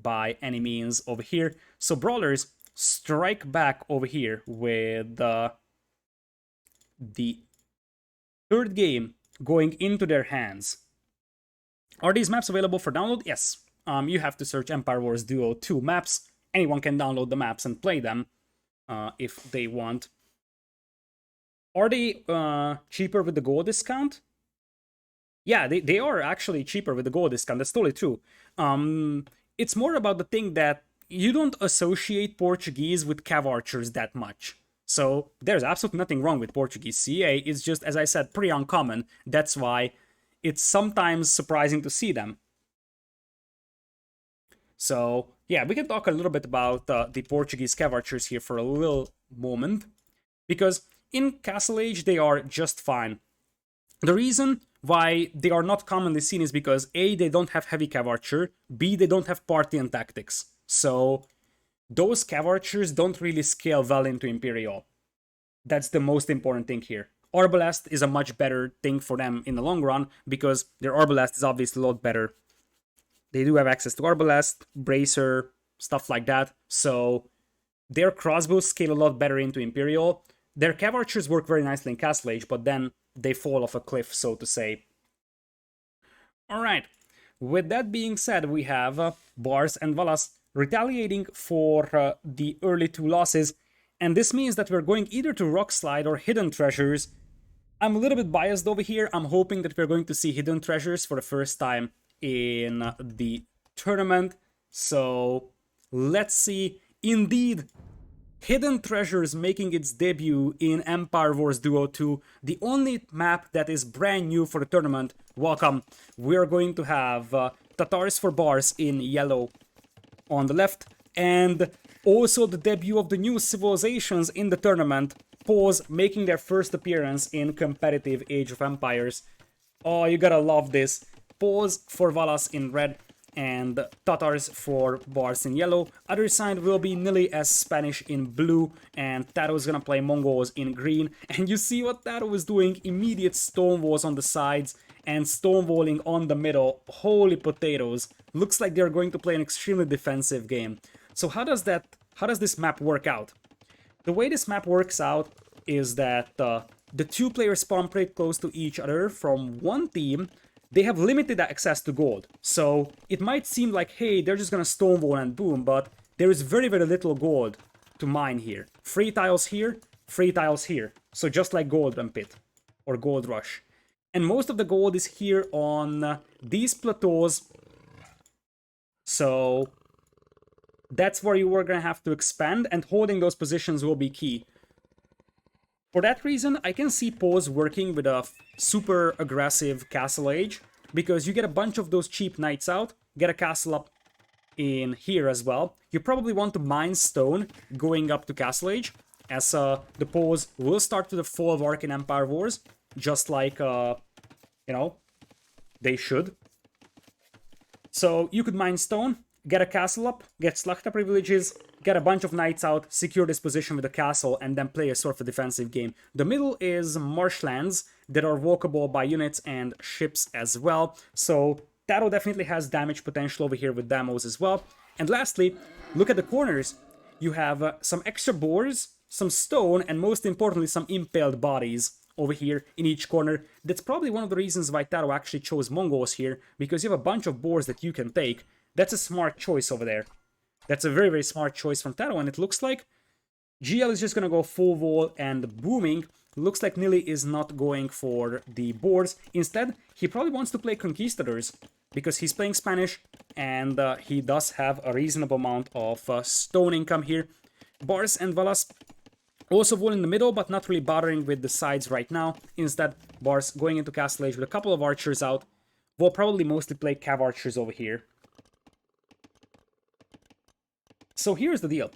by any means over here. So Brawlers strike back over here with the third game going into their hands. Are these maps available for download? Yes. You have to search Empire Wars Duo 2 maps. Anyone can download the maps and play them if they want. Are they cheaper with the gold discount? Yeah, they are actually cheaper with the gold discount. That's totally true. It's more about the thing that you don't associate Portuguese with Cav Archers that much. So there's absolutely nothing wrong with Portuguese CA. It's just, as I said, pretty uncommon. That's why it's sometimes surprising to see them. So yeah, we can talk a little bit about the Portuguese Cav Archers here for a little moment. Because in Castle Age, they are just fine. The reason why they are not commonly seen is because A, they don't have heavy Cav Archer, B, they don't have party and tactics. So those Cav Archers don't really scale well into Imperial. That's the most important thing here. Arbalest is a much better thing for them in the long run, because their Arbalest is obviously a lot better. They do have access to Arbalest, Bracer, stuff like that, so their crossbows scale a lot better into Imperial. Their Cav Archers work very nicely in Castle Age, but then they fall off a cliff, so to say. Alright, with that being said, we have Bars and Velas retaliating for the early 2 losses, and this means that we're going either to Rock Slide or Hidden Treasures. I'm a little bit biased over here. I'm hoping that we're going to see Hidden Treasures for the first time in the tournament, so let's see. Indeed, Hidden Treasures making its debut in Empire Wars Duo 2, the only map that is brand new for the tournament. Welcome. We're going to have Tatars for Bars in yellow on the left, and also the debut of the new civilizations in the tournament, Pause making their first appearance in competitive Age of Empires. Oh, you gotta love this. Pause for Velas in red, and Tatars for Bars in yellow. Other side will be Nili as Spanish in blue, and TaToH is gonna play Mongols in green. And you see what TaToH is doing, immediate stonewalls on the sides and stonewalling on the middle. Holy potatoes. Looks like they're going to play an extremely defensive game. So how does this map work out? The way this map works out is that the 2 players spawn pretty close to each other from one team. They have limited access to gold, so it might seem like, hey, they're just gonna stonewall and boom, but there is very little gold to mine here. 3 tiles here, 3 tiles here, so just like Gold Pit or Gold Rush. And most of the gold is here on these plateaus, so that's where you are gonna have to expand, and holding those positions will be key. For that reason, I can see Pause working with a super aggressive Castle Age, because you get a bunch of those cheap knights out, get a castle up in here as well. You probably want to mine stone going up to Castle Age, as the Pause will start to the Fall of Ark in Empire Wars, just like, you know, they should. So you could mine stone, get a castle up, get Slachta privileges, get a bunch of knights out, secure this position with a castle, and then play a sort of a defensive game. The middle is marshlands that are walkable by units and ships as well, so TaToH definitely has damage potential over here with damos as well. And lastly, look at the corners. You have some extra boars, some stone, and most importantly, some impaled bodies over here in each corner. That's probably one of the reasons why TaToH actually chose Mongols here, because you have a bunch of boars that you can take. That's a smart choice over there. That's a very, very smart choice from TaToH, and it looks like GL is just going to go full wall and booming. Looks like Nili is not going for the boards. Instead, he probably wants to play Conquistadors because he's playing Spanish and he does have a reasonable amount of stone income here. Bars and Valas also wall in the middle, but not really bothering with the sides right now. Instead, Bars going into Castle Age with a couple of archers out. We'll probably mostly play Cav archers over here. So here's the deal.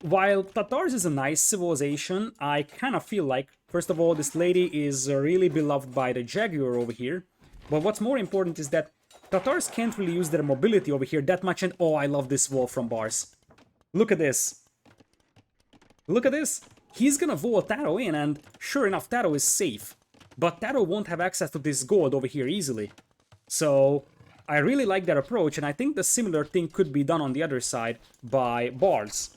While Tatars is a nice civilization, I kind of feel like, first of all, this lady is really beloved by the Jaguar over here. But what's more important is that Tatars can't really use their mobility over here that much, and oh, I love this wall from Bars. Look at this. Look at this. He's gonna vote TaToH in, and sure enough, TaToH is safe. But TaToH won't have access to this gold over here easily. So I really like that approach, and I think the similar thing could be done on the other side by Bars.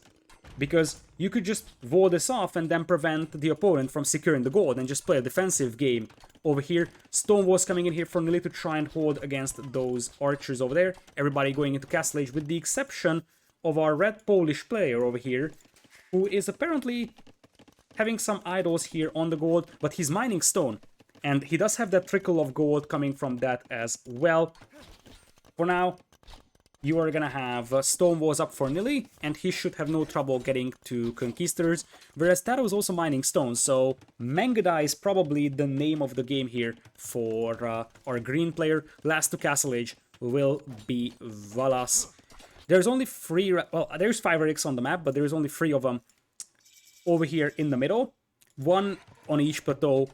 Because you could just wall this off and then prevent the opponent from securing the gold and just play a defensive game. Over here, Stone Walls coming in here for Nili to try and hold against those archers over there. Everybody going into Castle Age with the exception of our red Polish player over here, who is apparently having some idols here on the gold, but he's mining stone. And he does have that trickle of gold coming from that as well. For now, you are gonna have Stone Walls up for Nili, and he should have no trouble getting to Conquistadors, whereas TaToH is also mining stone, so Mangada is probably the name of the game here for our green player. Last to Castle Age will be Valas. There's only 3, well, there's 5 relics on the map, but there's only 3 of them over here in the middle. 1 on each plateau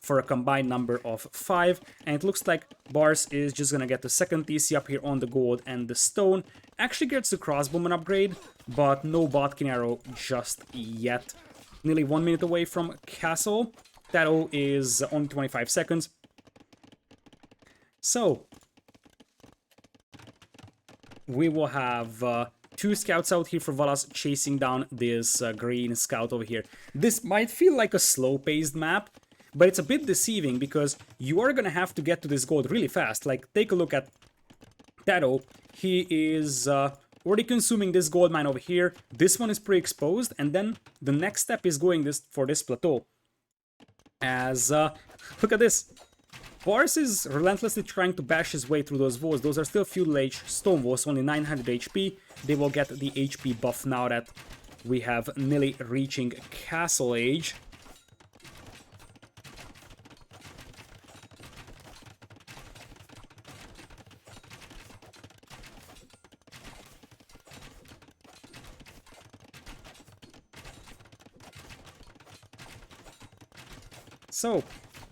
for a combined number of 5, and it looks like Bars is just gonna get the second TC up here on the gold and the stone. Actually gets the crossbowman upgrade, but no Botkin arrow just yet. Nearly 1 minute away from castle. TaToH is only 25 seconds. So we will have 2 scouts out here for Valas chasing down this green scout over here. This might feel like a slow-paced map, but it's a bit deceiving because you are gonna have to get to this gold really fast. Like, take a look at TaToH. He is already consuming this gold mine over here. This one is pre-exposed, and then the next step is going for this plateau. As, look at this. Bars is relentlessly trying to bash his way through those walls. Those are still feudal age stone walls, only 900 HP. They will get the HP buff now that we have Nili reaching Castle Age. So,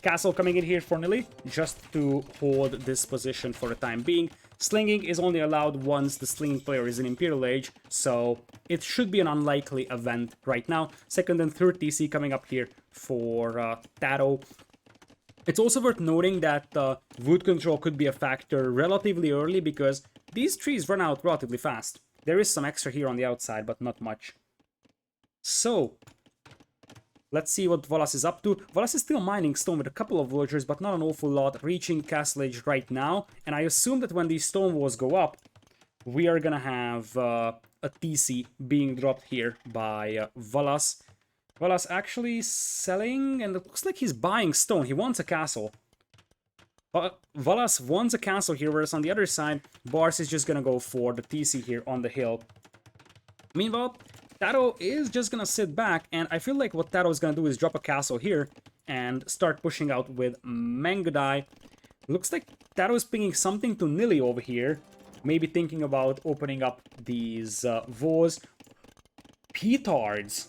castle coming in here for Nili, just to hold this position for the time being. Slinging is only allowed once the slinging player is in Imperial Age, so it should be an unlikely event right now. Second and third TC coming up here for TaToH. It's also worth noting that wood control could be a factor relatively early because these trees run out relatively fast. There is some extra here on the outside, but not much. So, let's see what Valas is up to. Valas is still mining stone with a couple of villagers, but not an awful lot, reaching Castle Age right now. And I assume that when these stone walls go up, we are gonna have a TC being dropped here by Valas. Valas actually selling, and it looks like he's buying stone. He wants a castle. Valas wants a castle here, whereas on the other side, Bars is just gonna go for the TC here on the hill. Meanwhile, TaToH is just gonna sit back, and I feel like what TaToH is gonna do is drop a castle here and start pushing out with Mangadai. Looks like TaToH is pinging something to Nili over here. Maybe thinking about opening up these Vos. Petards.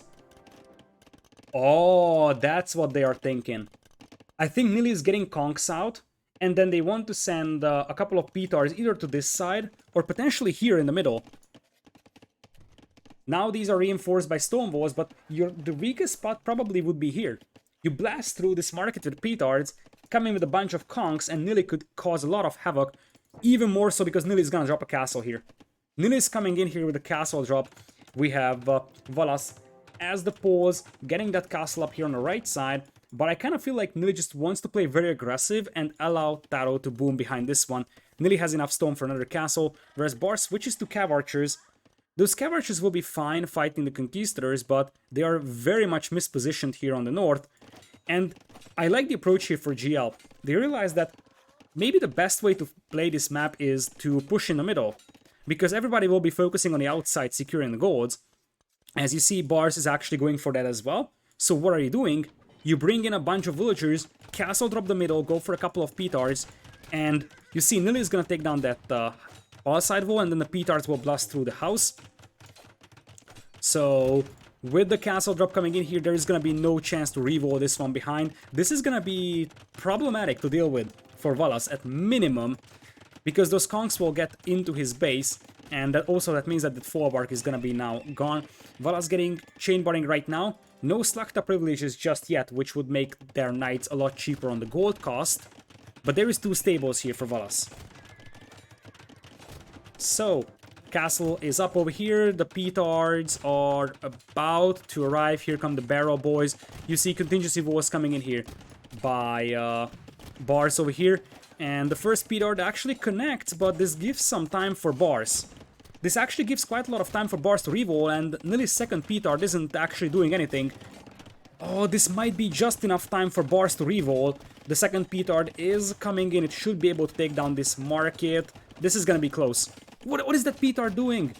Oh, that's what they are thinking. I think Nili is getting conks out, and then they want to send a couple of Petards either to this side, or potentially here in the middle. Now these are reinforced by stone walls, but the weakest spot probably would be here. You blast through this market with petards, come in with a bunch of conks, and Nili could cause a lot of havoc. Even more so because Nili is gonna drop a castle here. Nili is coming in here with a castle drop. We have Valas as the pause, getting that castle up here on the right side. But I kind of feel like Nili just wants to play very aggressive and allow TaToH to boom behind this one. Nili has enough stone for another castle, whereas Bar switches to Cav Archers. Those Cavalries will be fine fighting the Conquistadors, but they are very much mispositioned here on the north. And I like the approach here for GL. They realize that maybe the best way to play this map is to push in the middle, because everybody will be focusing on the outside securing the golds. As you see, Bars is actually going for that as well. So what are you doing? You bring in a bunch of villagers, castle drop the middle, go for a couple of petards, and you see Nili is gonna take down that all side wall, and then the petards will blast through the house. So with the castle drop coming in here, there is gonna be no chance to reroll this one behind. This is gonna be problematic to deal with for Valas at minimum, because those conks will get into his base, and that means that the Folwark is gonna be now gone. Valas getting chain barring right now. No Slakta privileges just yet, which would make their knights a lot cheaper on the gold cost. But there is 2 stables here for Valas. So, castle is up over here. The petards are about to arrive. Here come the barrel boys. You see contingency walls coming in here by Bars over here. And the first petard actually connects, but this gives some time for Bars. This actually gives quite a lot of time for Bars to reroll, and Nili's second petard isn't actually doing anything. Oh, this might be just enough time for Bars to reroll. The second petard is coming in. It should be able to take down this market. This is gonna be close. What is that petard doing?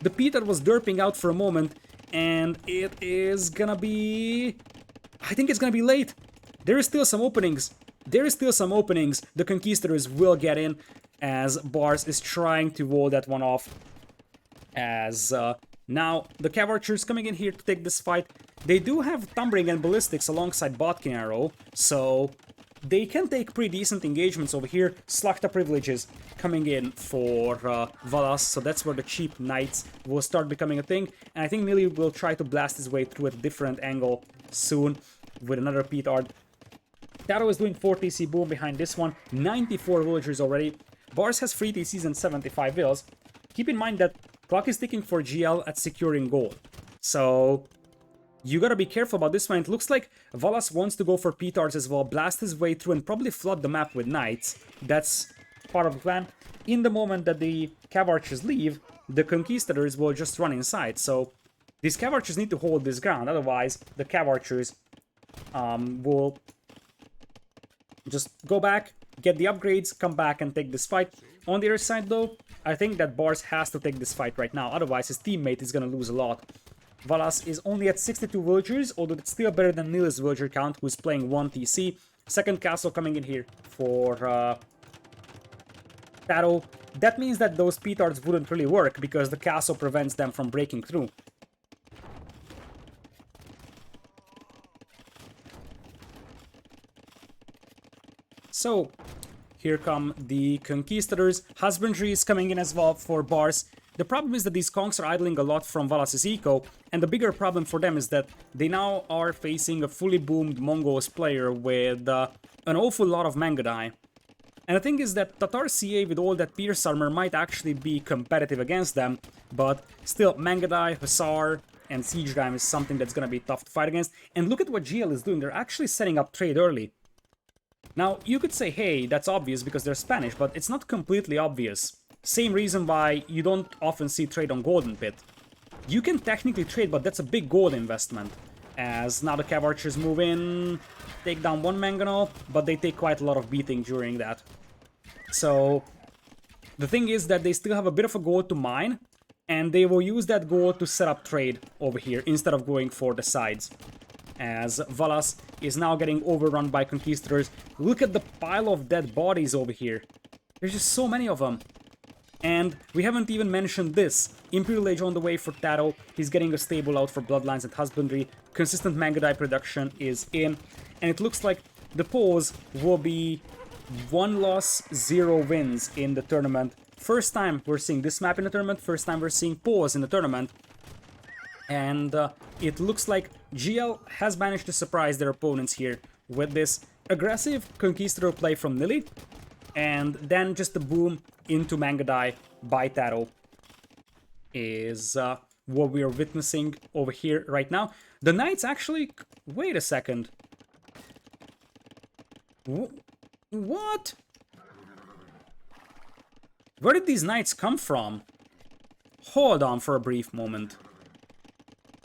The petard was derping out for a moment, and it is gonna be... I think it's gonna be late. There is still some openings. The Conquistadors will get in, as Bars is trying to wall that one off. As now the Cavalry coming in here to take this fight. They do have Tumbling and Ballistics alongside Botkin Arrow, so they can take pretty decent engagements over here. Slakta privileges coming in for Valas, so that's where the cheap knights will start becoming a thing. And I think Nili will try to blast his way through at a different angle soon with another petard. TaToH is doing 4 TC boom behind this one. 94 villagers already. Bars has 3 TCs and 75 vills. Keep in mind that clock is ticking for GL at securing gold. So you gotta be careful about this one. It looks like Valas wants to go for petards as well, blast his way through and probably flood the map with knights. That's part of the plan. In the moment that the Cavalries leave, the Conquistadors will just run inside. So these Cavalries need to hold this ground, otherwise the Cavalries will just go back, get the upgrades, come back and take this fight. On the other side though, I think that Bars has to take this fight right now, otherwise his teammate is gonna lose a lot. Valas is only at 62 villagers, although it's still better than Nili's villager count, who's playing 1 TC. Second castle coming in here for TaToH. That means that those petards wouldn't really work, because the castle prevents them from breaking through. So, here come the Conquistadors. Husbandry is coming in as well for Bars. The problem is that these conks are idling a lot from Valas' eco, and the bigger problem for them is that they now are facing a fully boomed Mongols player with an awful lot of Mangadai. And the thing is that Tatar CA with all that Pierce armor might actually be competitive against them, but still Mangadai, Hussar, and Siege Ram is something that's gonna be tough to fight against. And look at what GL is doing, they're actually setting up trade early. Now, you could say, hey, that's obvious because they're Spanish, but it's not completely obvious. Same reason why you don't often see trade on Golden Pit. You can technically trade, but that's a big gold investment. As now the Cavalries move in, take down one Mangonel, but they take quite a lot of beating during that. So, the thing is that they still have a bit of a gold to mine, and they will use that gold to set up trade over here instead of going for the sides. As Valas is now getting overrun by Conquistadors. Look at the pile of dead bodies over here. There's just so many of them. And we haven't even mentioned this. Imperial Age on the way for TaToH. He's getting a stable out for Bloodlines and Husbandry. Consistent Mangadai production is in. And it looks like the pause will be 1 loss, 0 wins in the tournament. First time we're seeing this map in the tournament. First time we're seeing pause in the tournament. And it looks like GL has managed to surprise their opponents here with this aggressive Conquistador play from Nili. And then just the boom into Mangadai by TaToH is what we are witnessing over here right now. The Knights actually... Wait a second. What? Where did these Knights come from? Hold on for a brief moment.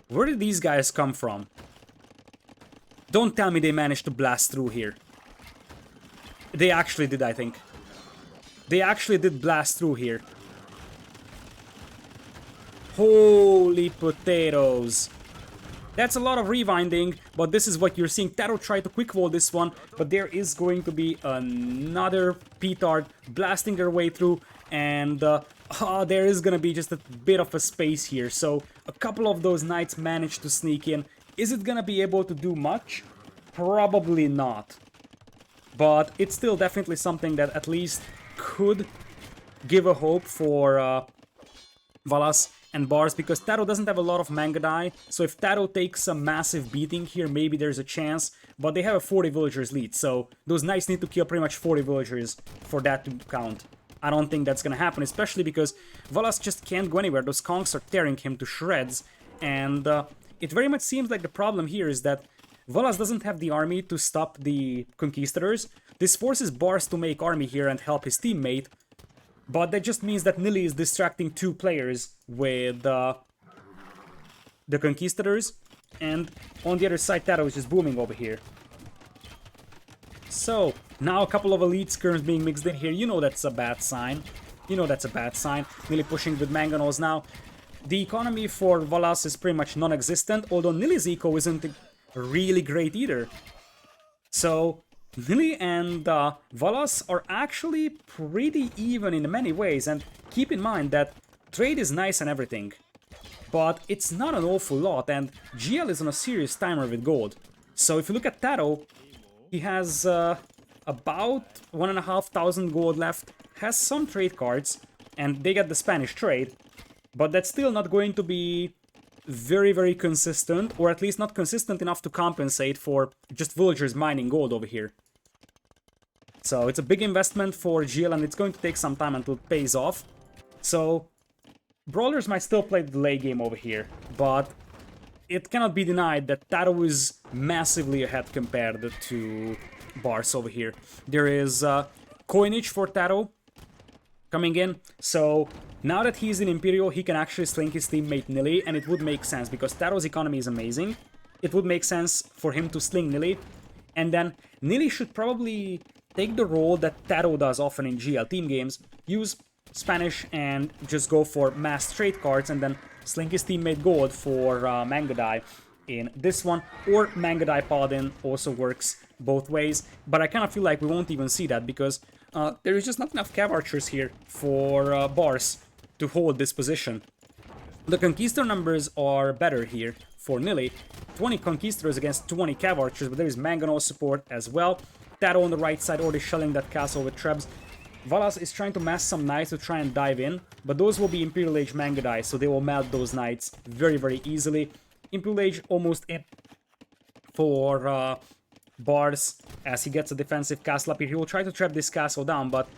Where did these guys come from? Don't tell me they managed to blast through here. They actually did, I think. They actually did blast through here. Holy potatoes. That's a lot of rewinding, but this is what you're seeing. TaToH tried to quick wall this one, but there is going to be another petard blasting their way through, and there is gonna be just a bit of a space here. So a couple of those knights managed to sneak in. Is it gonna be able to do much? Probably not. But it's still definitely something that at least could give a hope for Valas and Bars, because TaToH doesn't have a lot of manga die, so if TaToH takes a massive beating here, maybe there's a chance, but they have a 40 villagers lead, so those knights need to kill pretty much 40 villagers for that to count. I don't think that's gonna happen, especially because Valas just can't go anywhere. Those conks are tearing him to shreds, and it very much seems like the problem here is that Valas doesn't have the army to stop the Conquistadors. This forces Bars to make army here and help his teammate, but that just means that Nili is distracting two players with the Conquistadors, and on the other side TaToH is just booming over here. So, now a couple of elite skirms being mixed in here. You know that's a bad sign. You know that's a bad sign. Nili pushing with Mangonels now. The economy for Valas is pretty much non-existent, although Nili's eco isn't really great either. So Nili and Valas are actually pretty even in many ways, and keep in mind that trade is nice and everything, but it's not an awful lot, and GL is on a serious timer with gold. So if you look at TaToH, he has about 1,500 gold left, has some trade cards, and they get the Spanish trade, but that's still not going to be very consistent, or at least not consistent enough to compensate for just villagers mining gold over here. So it's a big investment for GL, and it's going to take some time until it pays off. So Brawlers might still play the delay game over here, but it cannot be denied that TaToH is massively ahead compared to Bars over here. There is coinage for TaToH coming in, so now that he's in Imperial, he can actually sling his teammate Nili, and it would make sense, because TaToH's economy is amazing. It would make sense for him to sling Nili, and then Nili should probably take the role that TaToH does often in GL team games, use Spanish and just go for mass trade cards, and then sling his teammate gold for Manga Die in this one, or Manga Die Paladin also works both ways, but I kind of feel like we won't even see that, because there is just not enough Cav Archers here for Bars to hold this position. The Conquistador numbers are better here for Nili. 20 Conquistadors against 20 Cav Archers, but there is Mangonel support as well. TaToH on the right side already shelling that castle with Trebs. Valas is trying to mass some knights to try and dive in, but those will be Imperial Age Manga Die, so they will melt those knights very easily. Imperial Age almost in for Bars as he gets a defensive castle up here. He will try to trap this castle down, but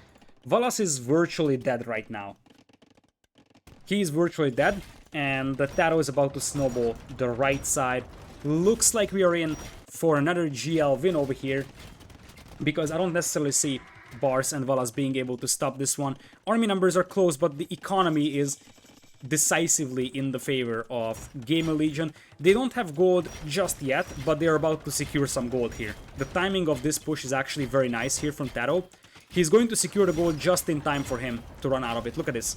Valas is virtually dead right now. He is virtually dead, and the TaToH is about to snowball the right side. Looks like we are in for another GL win over here, because I don't necessarily see Bars and Valas being able to stop this one. Army numbers are close, but the economy is decisively in the favor of GamerLegion. They don't have gold just yet, but they're about to secure some gold here. The timing of this push is actually very nice here from TaToH. He's going to secure the gold just in time for him to run out of it. Look at this.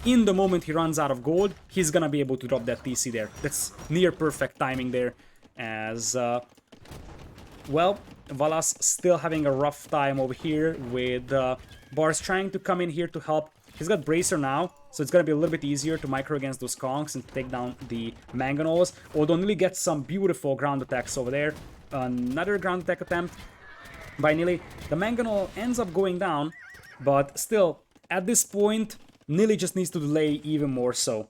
In the moment he runs out of gold, he's gonna be able to drop that TC there. That's near perfect timing there, as well, Valas still having a rough time over here with Bars trying to come in here to help. He's got Bracer now, so it's gonna be a little bit easier to micro against those conks and take down the Mangonels. Although Nili gets some beautiful ground attacks over there. Another ground attack attempt by Nili. The Mangonel ends up going down, but still, at this point, Nili just needs to delay even more so.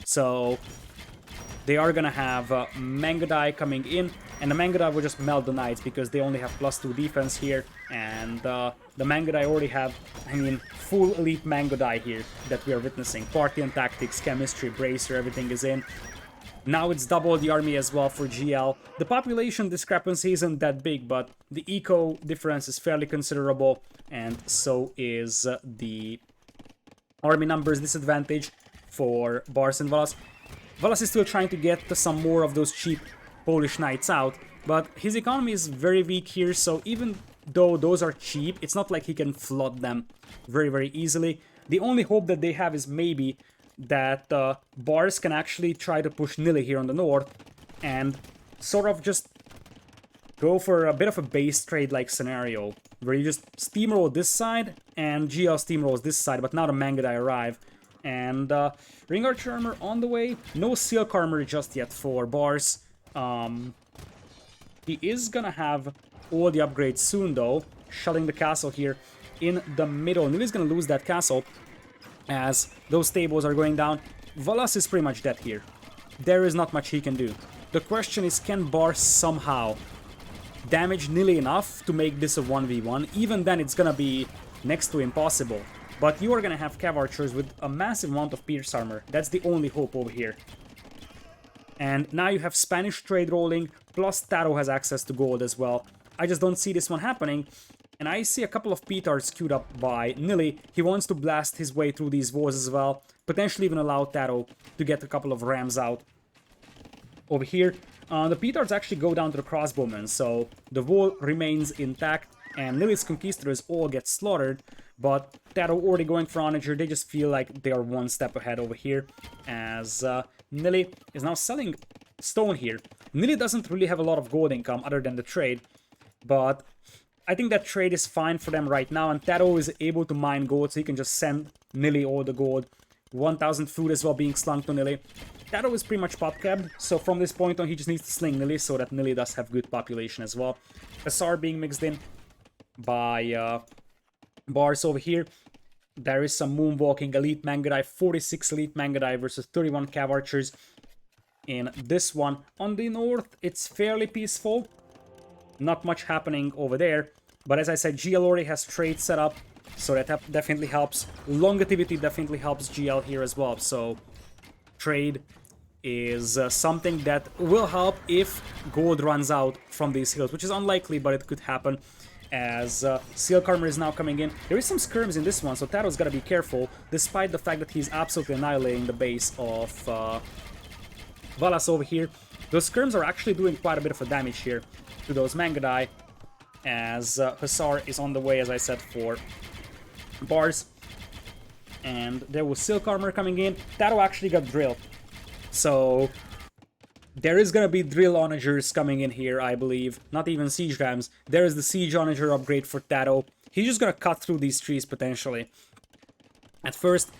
So they are gonna have Manga Die coming in, and the Manga Die will just melt the Knights because they only have +2 defense here, and the Manga Die already have, I mean, full elite Manga Die here that we are witnessing. Party and Tactics, Chemistry, Bracer, everything is in. Now it's double the army as well for GL. The population discrepancy isn't that big, but the eco difference is fairly considerable, and so is the army numbers disadvantage. for Bars and Valas. Valas is still trying to get some more of those cheap Polish knights out, but his economy is very weak here, so even though those are cheap, it's not like he can flood them very, very easily. The only hope that they have is maybe that Bars can actually try to push Nili here on the north and sort of just go for a bit of a base trade-like scenario, where you just steamroll this side and GL steamrolls this side, but now the Mangudai arrive. And Ring Archer armor on the way, no Silk armor just yet for Bars. He is gonna have all the upgrades soon though, shelling the castle here in the middle. Nili's gonna lose that castle as those stables are going down. Valas is pretty much dead here. There is not much he can do. The question is, can Bars somehow damage Nili enough to make this a 1v1? Even then it's gonna be next to impossible. But you are gonna have Cav Archers with a massive amount of Pierce armor. That's the only hope over here. And now you have Spanish trade rolling, plus TaToH has access to gold as well. I just don't see this one happening. And I see a couple of petards queued up by Nili. He wants to blast his way through these walls as well. Potentially even allow TaToH to get a couple of rams out. Over here, the petards actually go down to the crossbowmen, so the wall remains intact. And Nili's conquistadors all get slaughtered. But TaToH already going for Onager, they just feel like they are one step ahead over here. As Nili is now selling stone here. Nili doesn't really have a lot of gold income other than the trade. But I think that trade is fine for them right now. And TaToH is able to mine gold, so he can just send Nili all the gold. 1000 food as well being slung to Nili. TaToH is pretty much pop-capped, so from this point on he just needs to sling Nili so that Nili does have good population as well. Hussar being mixed in by Bars over here. There is some moonwalking elite Mangudai, 46 elite Mangudai versus 31 Cav Archers in this one. On the north, it's fairly peaceful. Not much happening over there. But as I said, GL already has trade set up, so that definitely helps. Longevity definitely helps GL here as well. So trade is something that will help if gold runs out from these hills, which is unlikely, but it could happen. As Silk armor is now coming in. There is some skirms in this one, so TaToH's gotta be careful, despite the fact that he's absolutely annihilating the base of Valas over here. Those skirms are actually doing quite a bit of damage here to those Mangudai, as Hussar is on the way, as I said, for Bars. And there was Silk armor coming in. TaToH actually got drilled. So there is gonna be drill onagers coming in here, I believe. Not even siege rams. There is the siege onager upgrade for TaToH. He's just gonna cut through these trees potentially. At first,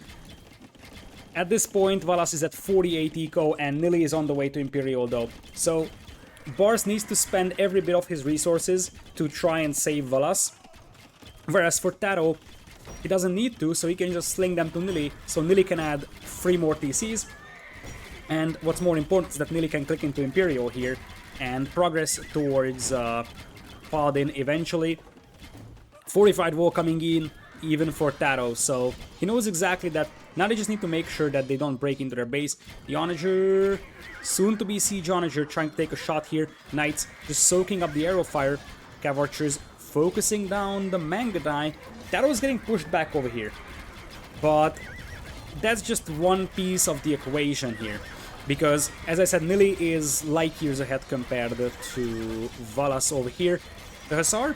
at this point, Valas is at 48 eco and Nili is on the way to Imperial though. So Bars needs to spend every bit of his resources to try and save Valas. Whereas for TaToH, he doesn't need to, so he can just sling them to Nili, so Nili can add 3 more TCs. And what's more important is that Nili can click into Imperial here and progress towards Paladin eventually. Fortified wall coming in, even for TaToH, so he knows exactly that. Now they just need to make sure that they don't break into their base. The Onager, soon to be Siege Onager, trying to take a shot here. Knights just soaking up the arrow fire. Cav Archers focusing down the Mangudai. TaToH is getting pushed back over here. But that's just one piece of the equation here. Because, as I said, Nili is light years ahead compared to Valas over here. The Hussar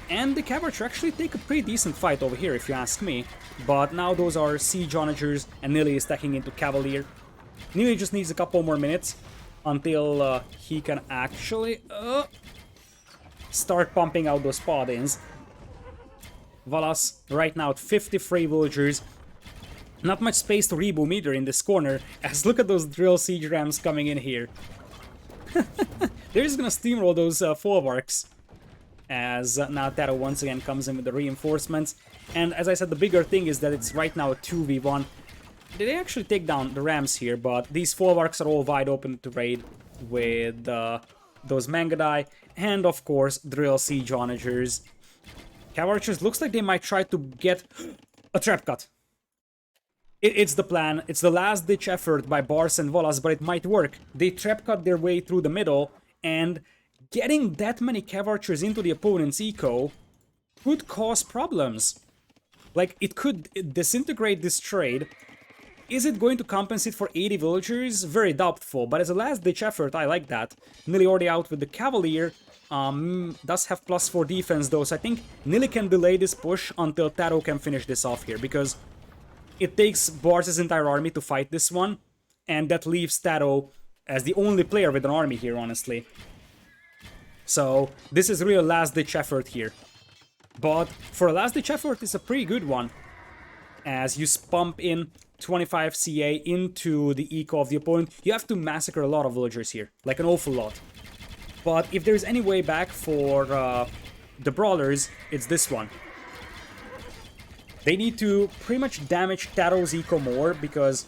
and the Cav Archer actually take a pretty decent fight over here, if you ask me. But now those are Siege Onagers, and Nili is stacking into Cavalier. Nili just needs a couple more minutes until he can actually start pumping out those Paladins. Valas right now at 53 villagers. Not much space to reboom either in this corner, as look at those drill siege rams coming in here. They're just gonna steamroll those folwarks. As now TaToH once again comes in with the reinforcements. And as I said, the bigger thing is that it's right now a 2v1. They actually take down the rams here, but these folwarks are all wide open to raid with those Mangudai. And of course, drill siege onagers. Cav Archers looks like they might try to get a trap cut. It's the plan. It's the last-ditch effort by Bars and Valas, but it might work. They trap-cut their way through the middle, and getting that many Cav Archers into the opponent's eco could cause problems. Like, it could disintegrate this trade, Is it going to compensate for 80 villagers? Very doubtful, but as a last-ditch effort, I like that. Nili already out with the Cavalier, does have +4 defense though, so I think Nili can delay this push until TaToH can finish this off here, because it takes Bars' entire army to fight this one, and that leaves TaToH as the only player with an army here, honestly. So this is really a last-ditch effort here. But for a last-ditch effort, it's a pretty good one, as you pump in 25 CA into the eco of the opponent. You have to massacre a lot of villagers here, like an awful lot. But if there's any way back for the Brawlers, it's this one. They need to pretty much damage TaToH's eco more, because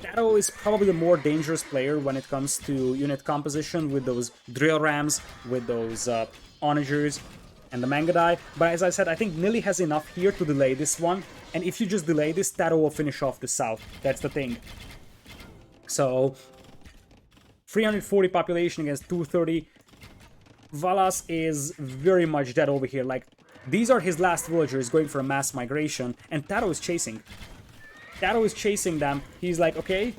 TaToH is probably the more dangerous player when it comes to unit composition, with those drill rams, with those onagers, and the Mangadai. But as I said, I think Nili has enough here to delay this one, and if you just delay this, TaToH will finish off the south. That's the thing. So 340 population against 230. Valas is very much dead over here. Like, these are his last villagers going for a mass migration, and TaToH is chasing. TaToH is chasing them. He's like, okay,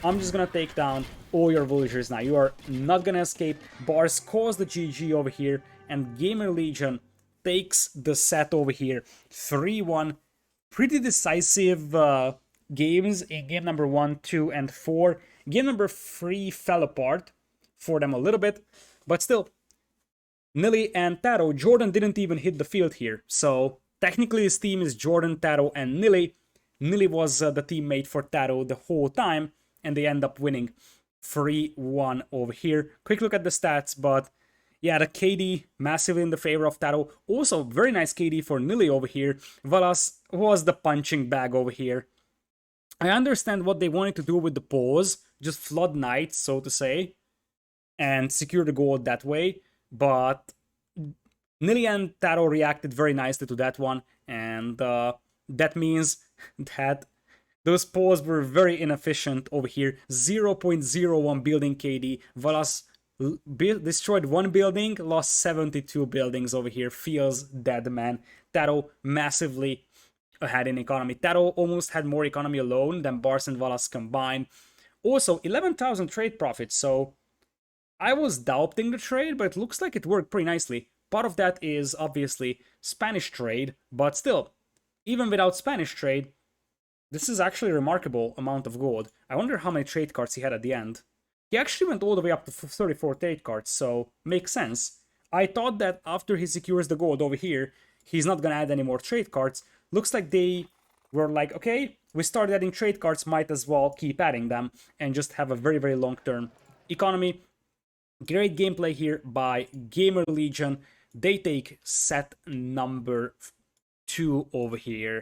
I'm just gonna take down all your villagers now. You are not gonna escape. Bars calls the GG over here, and GamerLegion takes the set over here. 3-1. Pretty decisive games in game number 1, 2, and 4. Game number 3 fell apart for them a little bit, but still, Nili and TaToH, Jordan didn't even hit the field here. So technically his team is Jordan, TaToH, and Nili. Nili was the teammate for TaToH the whole time, and they end up winning 3-1 over here. Quick look at the stats, but yeah, the KD massively in the favor of TaToH. Also, very nice KD for Nili over here. Valas was the punching bag over here. I understand what they wanted to do with the pause, just flood knights, so to say, and secure the gold that way, but Nili and TaToH reacted very nicely to that one, and that means that those pawns were very inefficient over here. 0.01 building KD. Valas destroyed one building, lost 72 buildings over here. Feels dead, man. TaToH massively ahead in economy. TaToH almost had more economy alone than Bars and Valas combined. Also, 11,000 trade profits, so I was doubting the trade, but it looks like it worked pretty nicely. Part of that is obviously Spanish trade, but still, even without Spanish trade, this is actually a remarkable amount of gold. I wonder how many trade cards he had at the end. He actually went all the way up to 34 trade cards, so makes sense. I thought that after he secures the gold over here, he's not gonna add any more trade cards. Looks like they were like, okay, we started adding trade cards, might as well keep adding them and just have a very, very long-term economy. Great gameplay here by GamerLegion. They take set number 2 over here.